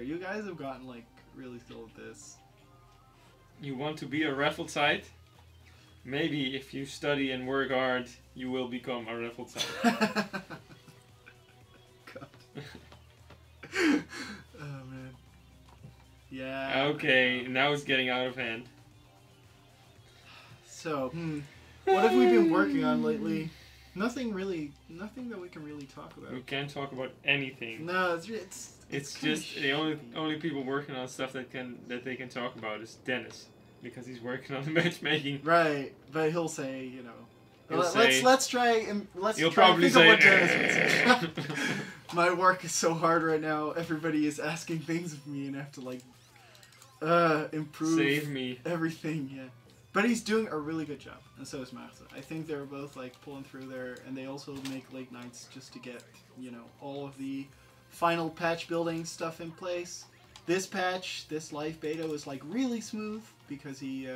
You guys have gotten like really skilled at this. You want to be a raffle site? Maybe if you study and work hard, you will become a raffle site. God. Oh man. Yeah. Okay, now it's getting out of hand. So, what have we been working on lately? Nothing that we can really talk about. We can't talk about anything. No, it's just the only people working on stuff that they can talk about is Dennis, because he's working on the matchmaking. Right, but he'll say, let's try and He'll probably say, what Dennis would say. My work is so hard right now. Everybody is asking things of me, and I have to like improve. Save me. Everything, yeah. But he's doing a really good job, and so is Martha. I think they're both like pulling through there, and they also make late nights just to get, all of the final patch building stuff in place. This patch, this live beta was like really smooth because we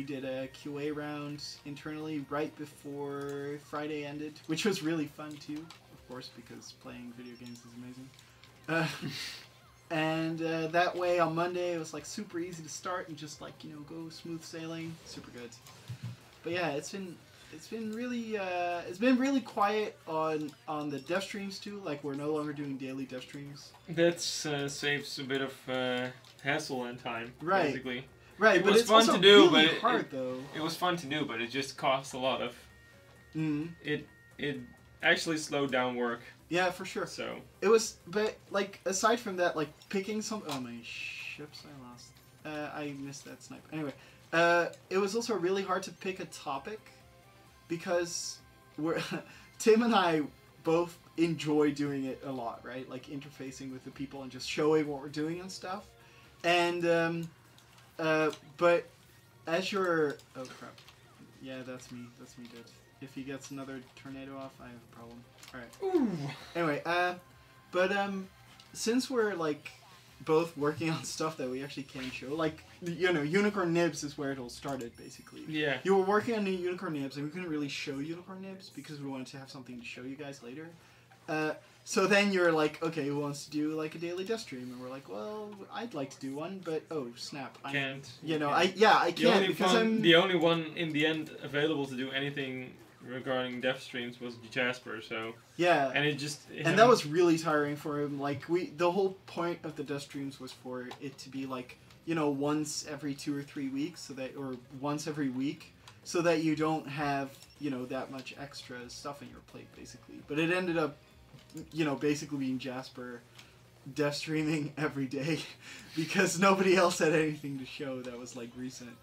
did a QA round internally right before Friday ended, which was really fun too, of course, because playing video games is amazing. And that way on Monday it was like super easy to start and just like go smooth sailing, super good. But yeah, it's been really quiet on the dev streams too. Like we're no longer doing daily dev streams. That saves a bit of hassle and time, right? Basically, right. It but was it's fun also to do, really but hard though. It was fun to do, but it just costs a lot of. It actually slowed down work. Yeah, for sure. So it was, but like aside from that, like picking some. Oh my ships! I lost. I missed that snipe. Anyway, it was also really hard to pick a topic because Tim and I both enjoy doing it a lot, right? Like interfacing with the people and just showing what we're doing and stuff. And but as you're oh crap, yeah, that's me dead. If he gets another tornado off, I have a problem. Alright. Ooh. Anyway, but since we're like both working on stuff that we actually can show, like Unicorn Nibbs is where it all started basically. Yeah. You were working on Unicorn Nibbs and we couldn't really show Unicorn Nibbs because we wanted to have something to show you guys later. So then you're like, okay, who wants to do like a daily dev stream? And we're like, well, I'd like to do one, but oh snap, I can't. I can't because I'm the only one in the end available to do anything regarding dev streams was Jasper, so yeah, and it just and that was really tiring for him. Like the whole point of the dev streams was for it to be like once every 2 or 3 weeks, or once every week, so that you don't have that much extra stuff on your plate, basically. But it ended up, basically being Jasper dev streaming every day because nobody else had anything to show that was like recent.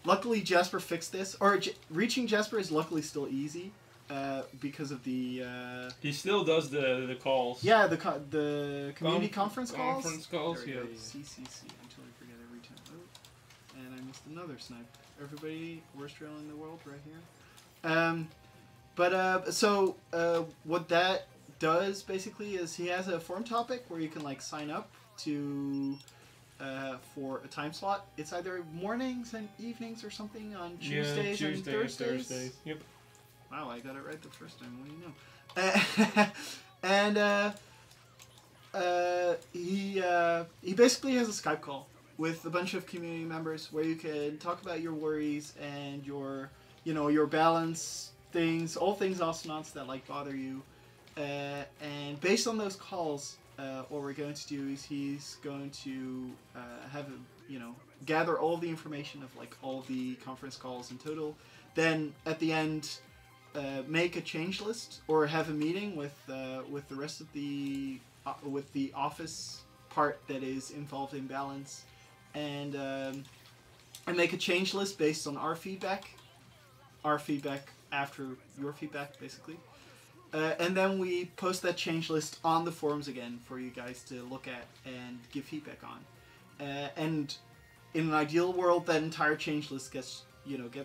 Luckily, Jasper fixed this, or reaching Jasper is luckily still easy. Because of the he still does the calls. Yeah, the community conference calls. Conference calls, yeah. CCC. I totally forget every time. Oh, and I missed another snipe. Everybody, worst drill in the world, right here. So what that does basically is he has a forum topic where you can like sign up to for a time slot. It's either mornings and evenings or something on Tuesdays and Thursdays. Yep. Wow, I got it right the first time. What do you know? And he basically has a Skype call with a bunch of community members where you can talk about your worries and your balance things, all things astronauts that like bother you. And based on those calls, what we're going to do is he's going to gather all the information of like all the conference calls in total. Then at the end, make a change list or have a meeting with the rest of the office part that is involved in balance, and make a change list based on our feedback after your feedback, basically. And then we post that change list on the forums again for you guys to look at and give feedback on. And in an ideal world, that entire change list gets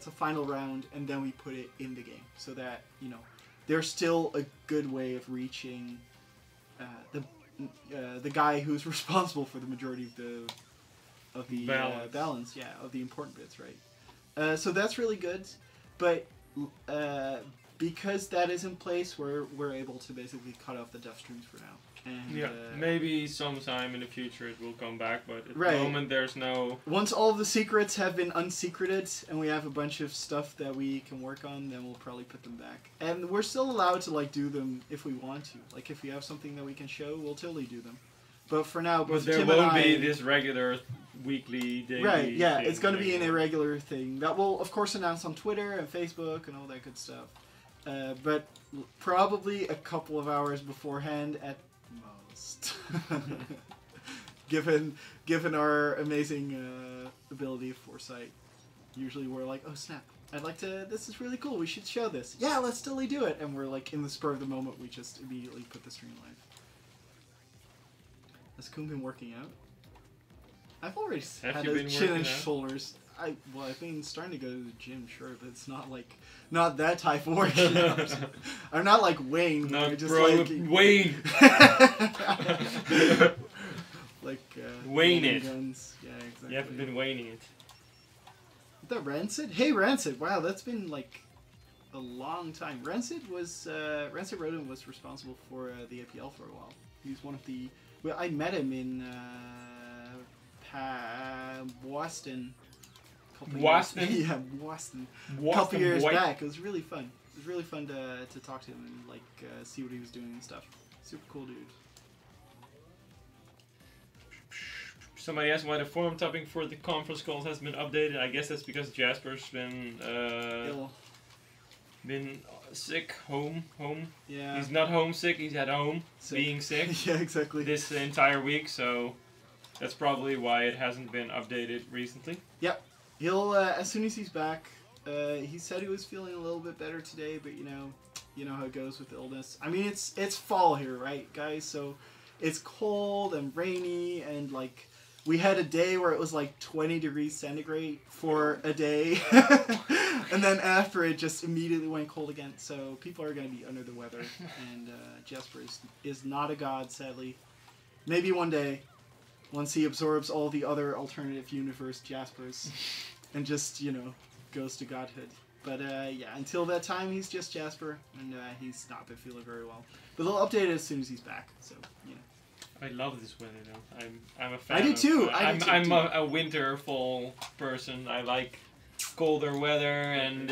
a final round, and then we put it in the game, so that there's still a good way of reaching the guy who's responsible for the majority of the balance, of the important bits, right? So that's really good, but because that is in place, we're able to basically cut off the dev streams for now. And, maybe sometime in the future it will come back, but at the moment there's no... Once all of the secrets have been unsecreted and we have a bunch of stuff that we can work on, then we'll probably put them back. And we're still allowed to like do them if we want to. Like if we have something that we can show, we'll totally do them. But for now, both Tim and I... But there won't be this regular weekly, daily Right, yeah, thing it's going to be an irregular thing. That we'll, of course, announce on Twitter and Facebook and all that good stuff. But probably a couple of hours beforehand at most. given our amazing ability of foresight. Usually we're like, oh snap, I'd like to, this is really cool, we should show this. Yeah, let's totally do it. And we're like, in the spur of the moment, we just immediately put the stream live. Has Kuhn been working out? I've already had a chin and shoulders. I've been starting to go to the gym, sure, but it's not that type of workout. I'm not like Wayne. No, just bro, like Wayne. Like Wayne it. Guns. Yeah, exactly. You haven't been waning it. Is that Rancid? Hey, Rancid! Wow, that's been like a long time. Rancid Rodin was responsible for the APL for a while. He was one of the. Well, I met him in Boston. Boston? Yeah, Boston. A couple years back. It was really fun. It was really fun to talk to him and like see what he was doing and stuff. Super cool dude. Somebody asked why the forum topic for the conference calls has been updated. I guess that's because Jasper's been ill. Been sick, home. Yeah. He's not homesick. He's at home being sick. Yeah, exactly. This entire week, so that's probably why it hasn't been updated recently. Yep. He'll as soon as he's back. He said he was feeling a little bit better today, but you know how it goes with illness. I mean, it's fall here, right, guys? So it's cold and rainy, and like we had a day where it was like 20 degrees centigrade for a day, and then after it just immediately went cold again. So people are going to be under the weather, and Jasper is not a god, sadly. Maybe one day, once he absorbs all the other alternative universe Jaspers, and just goes to godhood. But yeah, until that time, he's just Jasper, and he's not been feeling very well. But they'll update it as soon as he's back. So I love this weather though. I'm a fan. I do too. I'm a winter fall person. I like colder weather and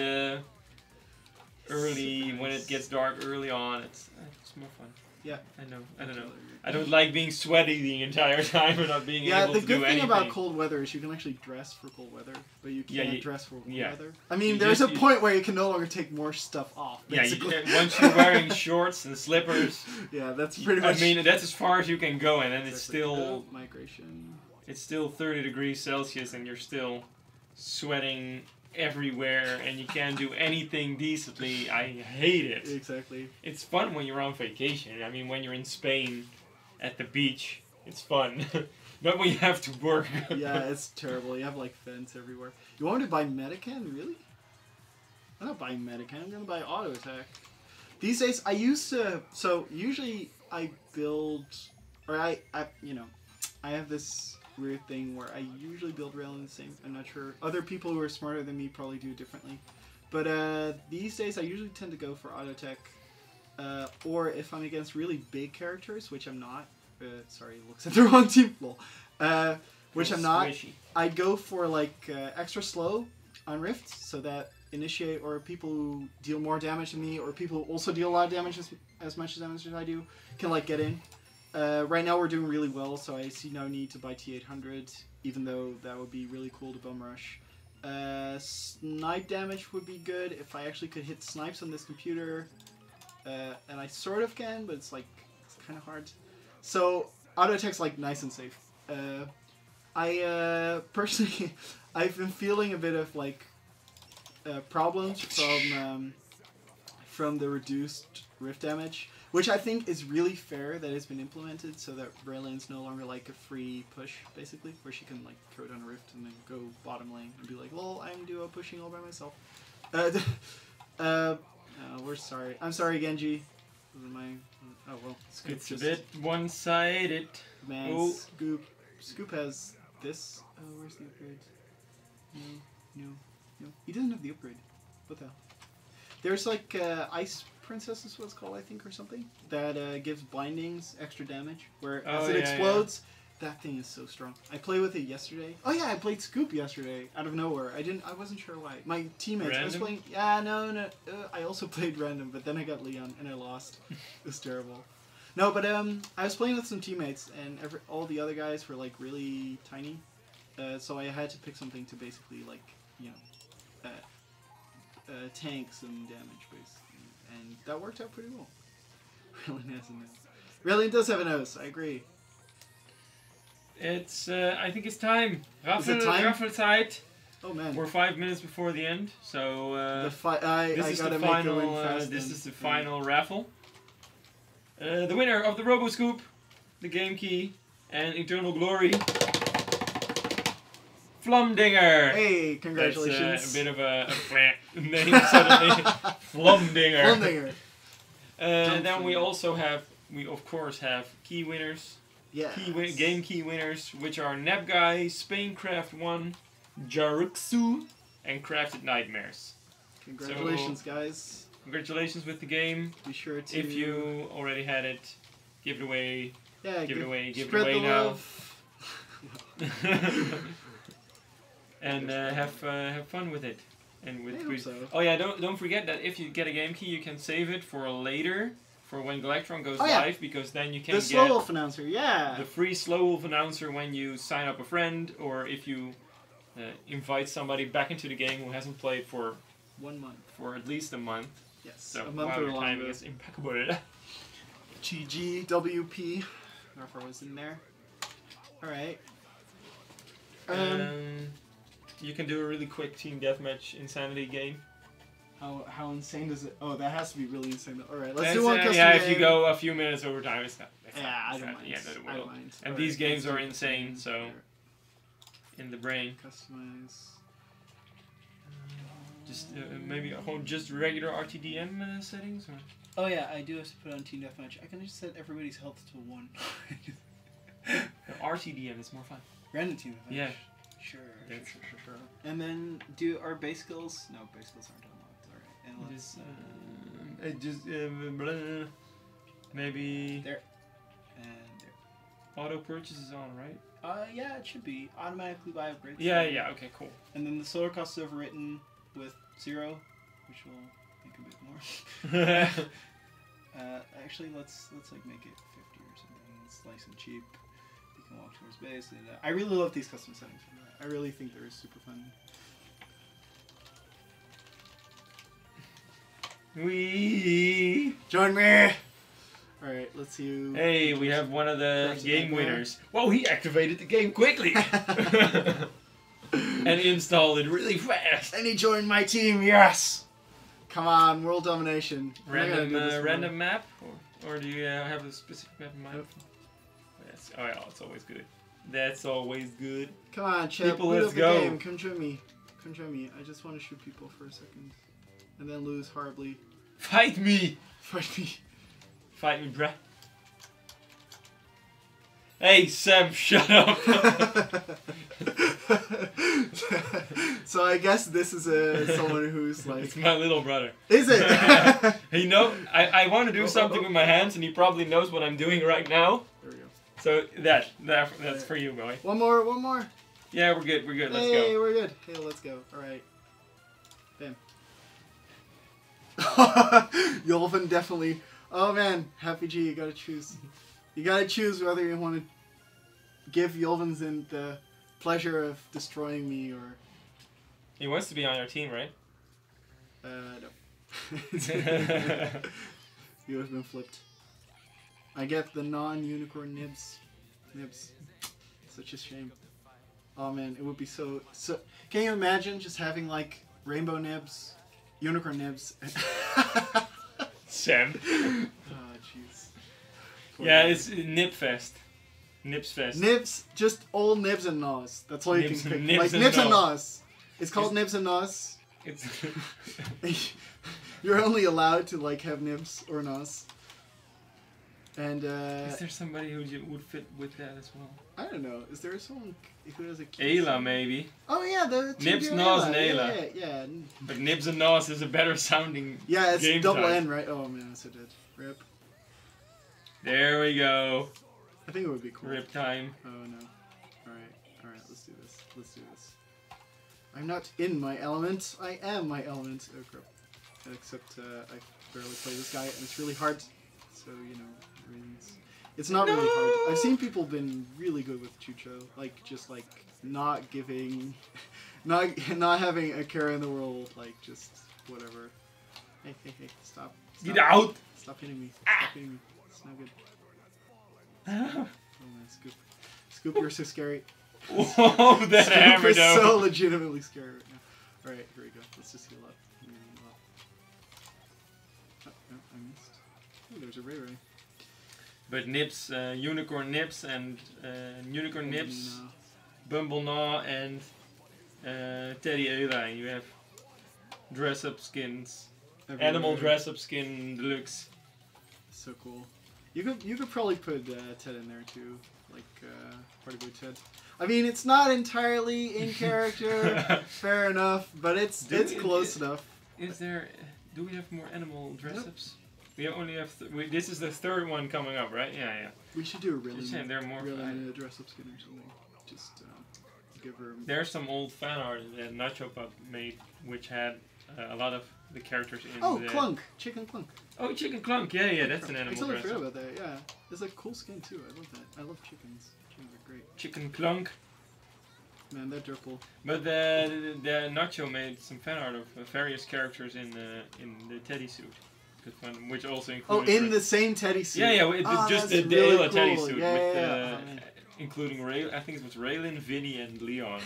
early when it gets dark early on. It's more fun. Yeah. I don't know. I don't like being sweaty the entire time and not being able to do anything. Yeah, the good thing about cold weather is you can actually dress for cold weather, but you can't dress for warm weather. I mean, there's a point where you can no longer take more stuff off. Basically. Yeah, once you're wearing shorts and slippers. Yeah, that's pretty much. I mean, that's as far as you can go, and then it's still migration. It's still 30 degrees Celsius, and you're still sweating everywhere, and you can't do anything decently. I hate it. Exactly. It's fun when you're on vacation. I mean, when you're in Spain at the beach, it's fun. Not when you have to work. Yeah, it's terrible. You have like vents everywhere. You want me to buy Medican? Really? I'm not buying Medican. I'm gonna buy Auto Attack. These days, I used to. So usually, I build, or I have this weird thing where I usually build rail in the same. I'm not sure. Other people who are smarter than me probably do it differently. But these days, I usually tend to go for Auto Attack. Or if I'm against really big characters, which I'm not. Sorry, looks at the wrong team. Which I'm not. I'd go for like extra slow on Rifts, so that initiate or people who deal more damage than me, or people who also deal a lot of damage as much damage as I do, can like get in. Right now we're doing really well, so I see no need to buy T800, even though that would be really cool to bum rush. Snipe damage would be good if I actually could hit snipes on this computer, and I sort of can, but it's kind of hard. So Auto Attack's like nice and safe. I personally, I've been feeling a bit of like problems from the reduced rift damage, which I think is really fair that it's been implemented so that Raylan's no longer like a free push, basically, where she can like throw down a rift and then go bottom lane and be like, lol, I'm duo pushing all by myself. We're sorry. I'm sorry, Genji. Oh well, Scoop it's a bit one-sided. Man, Scoop has this. Oh, where's the upgrade? No. He doesn't have the upgrade. What the hell? There's like Ice Princess is what it's called, I think, or something, that gives blindings extra damage, where as it explodes, that thing is so strong. I played with it yesterday. Oh yeah, I played Scoop yesterday out of nowhere. I wasn't sure why. My teammates, random? I was playing. Yeah, no. I also played random, but then I got Leon and I lost. It was terrible. No, but I was playing with some teammates, and all the other guys were like really tiny, so I had to pick something to basically like tank some damage, basically, and that worked out pretty well. Raylan has a nose. Raylan does have a nose. I agree. It's I think it's time. Is it time? Raffle-Zeit. Oh man. We're 5 minutes before the end, so this is the final. This is the final raffle. The winner of the RoboScoop, the Game Key, and Eternal Glory, Flumdinger. Hey, congratulations! That's a bit of a name suddenly. Flumdinger. Then we also have, of course have key winners. Yeah. Game key winners, which are Nebguy, Spaincraft 1, Jaruxu, and Crafted Nightmares. Congratulations, guys. Congratulations with the game. Be sure to. If you already had it, give it away. Yeah, give it away the now. Love. And have fun with it. And with I hope so. Oh yeah, don't forget that if you get a game key, you can save it for later, for when Galactron goes live, because then you can the get Slow Wolf announcer. Yeah. The free Slow Wolf announcer when you sign up a friend, or if you invite somebody back into the game who hasn't played for 1 month, for at least a month. Yes, so a month wow, or your longer. timing is impeccable. GG, WP. Therefore was in there. Alright. You can do a really quick team deathmatch insanity game. How insane does it? Oh, that has to be really insane. Alright, let's do one custom yeah, game. if you go a few minutes over time, it's not. I don't mind. Yeah, I don't mind. And All these right, games let's are do insane, so in the brain. Customize. Just maybe just regular RTDM settings, or. Oh yeah, I do have to put on team deathmatch. I can just set everybody's health to 1. RTDM is more fun. Random team deathmatch. Yeah. Sure. And then do our base skills? No, base skills aren't unlocked. Alright. And let's maybe there. And there. Auto purchase is on, right? Yeah, it should be. Automatically buy upgrades. Yeah, okay, cool. And then the solar cost is overwritten with 0, which will make a bit more. Actually, let's like make it 50 or something. It's nice and cheap. You can walk towards base. And, I really love these custom settings for that. I really think they're super fun. Wee. Join me. All right, let's see. You Hey, we have one of the game winners. Whoa, he activated the game quickly. And installed it really fast. And he joined my team. Yes. Come on, world domination. Random map, or do you have a specific map in mind? Nope. Yes. Oh yeah, it's always good. That's always good. Come on, Chip. People, let's let's go. Game. Come join me. Come join me. I just want to shoot people for a second, and then lose horribly. Fight me. Fight me. Fight me, bruh. Hey, Sam, shut up. So I guess this is someone who's like... It's my little brother. Is it? He I want to do something with my hands, and he probably knows what I'm doing right now. There we go. So that's for you, boy. One more. Yeah, we're good. Let's go. Hey, we're good. Hey, let's go. All right. Bam. Yolvin definitely. Oh man, Happy G, you gotta choose. You gotta choose whether you want to give Yolvinson the pleasure of destroying me or... He wants to be on your team, right? No. You have been flipped. I get the non-unicorn Nibbs. Nibbs. Such a shame. Oh man, it would be so... Can you imagine just having like rainbow Nibbs, unicorn Nibbs? Sam. Oh jeez. Yeah, it's Nibfest. Nibbs Fest. Nibs, just all Nibs and Nos. That's all you Nibs, can pick. Nibs Like and Nibs and Nos. Nos. It's called Nibs and Nos. It's You're only allowed to like have Nibs or Nos. And Is there somebody who would fit with that as well? I don't know. Is there someone who has a kid? Ayla, maybe. Oh yeah, the Nibs, Ayla. Nos, and Ayla. Yeah. But Nibs and Nos is a better sounding Yeah, it's game double type. N, right? Oh man, that's so dead. Rip. There we go. I think it would be cool. Rip time. Oh no. Alright, let's do this. I'm not in my element. I am my element. Oh crap. Except I barely play this guy and it's really hard. So, you know, it's not really hard. I've seen people been really good with Chucho. Like, just like not giving, not having a care in the world. Like, just whatever. Hey, stop. Get out! Stop hitting me. Stop hitting me. It's not good. Oh man, Scoop, you're so scary. Whoa, that hammer Scoop is though. so legitimately scary right now. Alright, here we go. Let's just heal up. Oh, no, I missed. Oh, there's a Ray Ray. But Nibbs, Unicorn Nibbs and Unicorn Nibbs, No. Bumble Gnaw and Teddy Ayla. You have dress-up skins. Everywhere. Animal dress-up skin deluxe. So cool. You could probably put Ted in there too, like Party Boy Ted. I mean, it's not entirely in character, fair enough, but it's close enough. Is there? Do we have more animal dress-ups? We only have. This is the third one coming up, right? Yeah. We should do a really there are more. dress-up skin or something. Just give her. There's some old fan art that Nacho Pup made, which had a lot of the characters in. Oh, Clunk, Chicken Clunk. Oh, Chicken Clunk. Yeah, that's an I animal totally forgot dress-up. about that. Yeah, it's a cool skin too. I love that. I love chickens. Chickens are great. Chicken Clunk. Man, that Durple. But the Nacho made some fan art of various characters in the Teddy suit, which also includes. Oh, in the same Teddy suit. Yeah. It's just the really Ayla Teddy cool. suit Yeah. including Ray. I think it was Raylan, Vinny, and Leon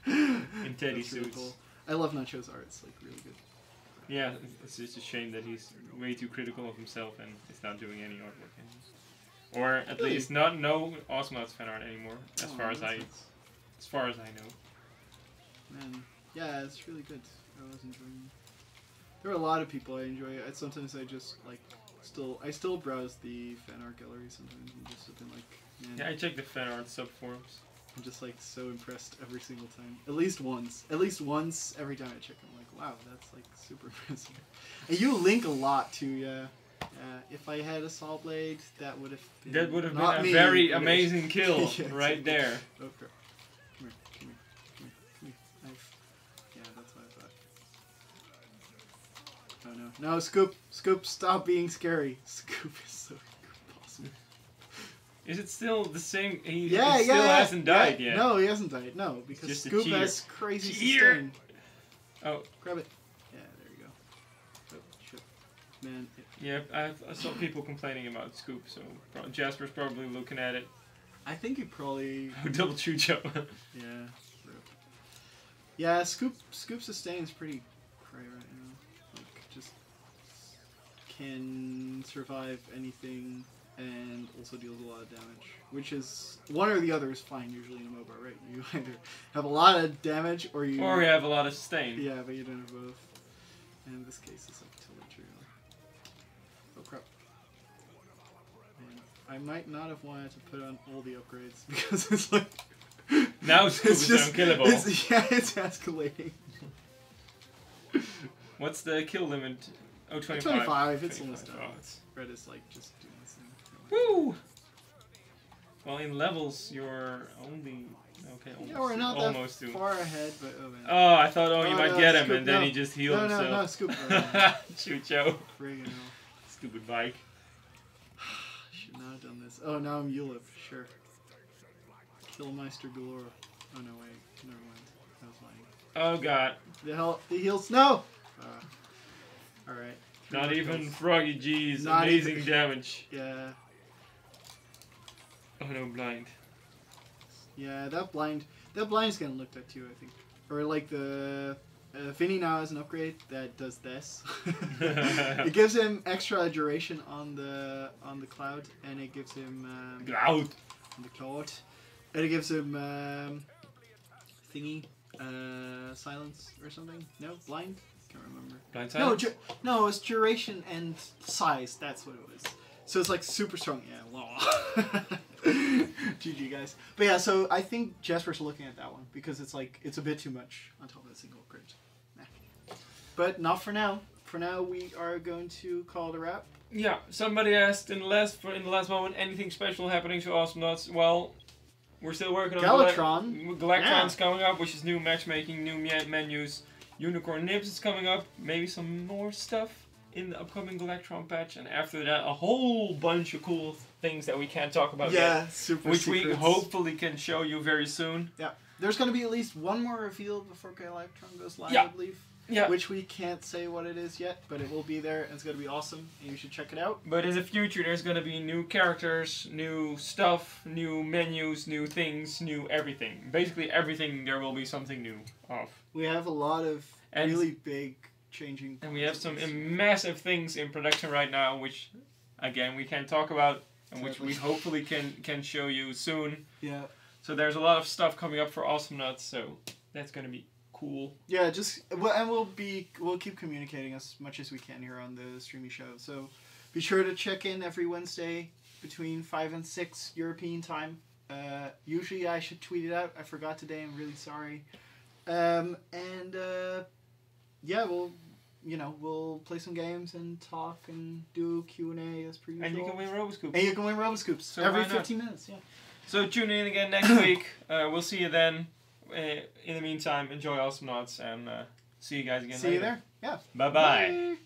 in Teddy That's really suits. cool. I love Nacho's art. It's like really good. Yeah, it's just a shame that he's way too critical of himself and is not doing any artwork anymore. Or at least no Osmod's fan art anymore, as far as I know. Man, yeah, it's really good. I was enjoying it. There are a lot of people I enjoy. Sometimes I just like I still browse the fan art gallery sometimes and just have been like, man. Yeah, I check the fan art subforums. I'm just like so impressed every single time. At least once every time I check, I'm like, wow, that's like super impressive. And you link a lot too, yeah. If I had a saw blade, that would have been a very amazing kill Yeah, right there. Oh crap. Come here. Knife. Yeah, that's what I thought. Oh no. No, Scoop! Scoop, stop being scary. Scoop is so awesome. Is it still the same? He Still hasn't died yet. No, he hasn't died. No, because Just a Scoop cheater. has crazy Cheater. sustain. Oh. Grab it. Yeah, there you go. Oh, shit. Man. Yeah, I saw people complaining about Scoop, so Jasper's probably looking at it. I think he probably... Double Chucho. Yeah. Yeah, Scoop sustain's pretty cray right now. Like, just can survive anything and also deals a lot of damage. Which is... One or the other is fine usually in a MOBA, right? You either have a lot of damage or you... Or you have a lot of sustain. Yeah, but you don't have both. And in this case, it's like totally true. Oh crap. Man, I might not have wanted to put on all the upgrades because it's like... Now Scoop is unkillable. It's escalating. What's the kill limit? Oh, 25. 25, it's almost done. Oh, Red is like just doing this thing. Woo! Well, in levels, you're only... Okay, almost. Yeah, we're not almost that to. far ahead, but oh man. Oh, I thought you might get him, Scoop, and then he just healed himself. No, Scoop. Chucho. Friggin' hell. Stupid bike. Should not have done this. Oh, now I'm Ulip, sure. Killmeister galore. Oh no, wait. Never mind. I was lying. Oh god. The heals. No! Alright. Not even Froggy G's. Not Amazing even- damage. Yeah. Oh no, blind. Yeah, that blind's getting looked at too, I think. Or like the... Vinny now has an upgrade that does this. It gives him extra duration on the cloud, and it gives him... Cloud. On the cloud. And it gives him thingy, silence or something. No, blind. Can't remember. Blind silence? No, it's duration and size. That's what it was. So it's like super strong. Yeah, wow. GG guys. But yeah, so I think Jasper's looking at that one because it's like it's a bit too much on top of a single upgrade. Nah. But not for now. For now, we are going to call it a wrap. Yeah, somebody asked in the last moment, anything special happening to Awesome Nuts? Well, we're still working on Galactron. Galactron's coming up, which is new matchmaking, new menus. Unicorn Nibbs is coming up. Maybe some more stuff in the upcoming Galactron patch. And after that, a whole bunch of cool things that we can't talk about yet. Super which secrets. we hopefully can show you very soon. Yeah. There's going to be at least one more reveal before Galactron goes live, Yeah. I believe. Yeah. Which we can't say what it is yet, but it will be there and it's going to be awesome and you should check it out. But in the future, there's going to be new characters, new stuff, new menus, new things, new everything. Basically everything there will be something new of. We have a lot of really big changing. And we have some massive things in production right now, which again we can't talk about, and which we hopefully can show you soon. Yeah. So there's a lot of stuff coming up for Awesome Nuts, so that's going to be cool. Yeah, and we'll keep communicating as much as we can here on the Streamisho. So be sure to check in every Wednesday between 5 and 6 European time. Usually I should tweet it out. I forgot today. I'm really sorry. Yeah, we'll play some games and talk and do Q&A as per usual. And you can win Roboscoops. And you can win Roboscoops So every 15 minutes. Yeah. So tune in again next week. We'll see you then. In the meantime, enjoy Awesome Nuts and see you guys again later. See you there. Yeah. Bye-bye. Bye.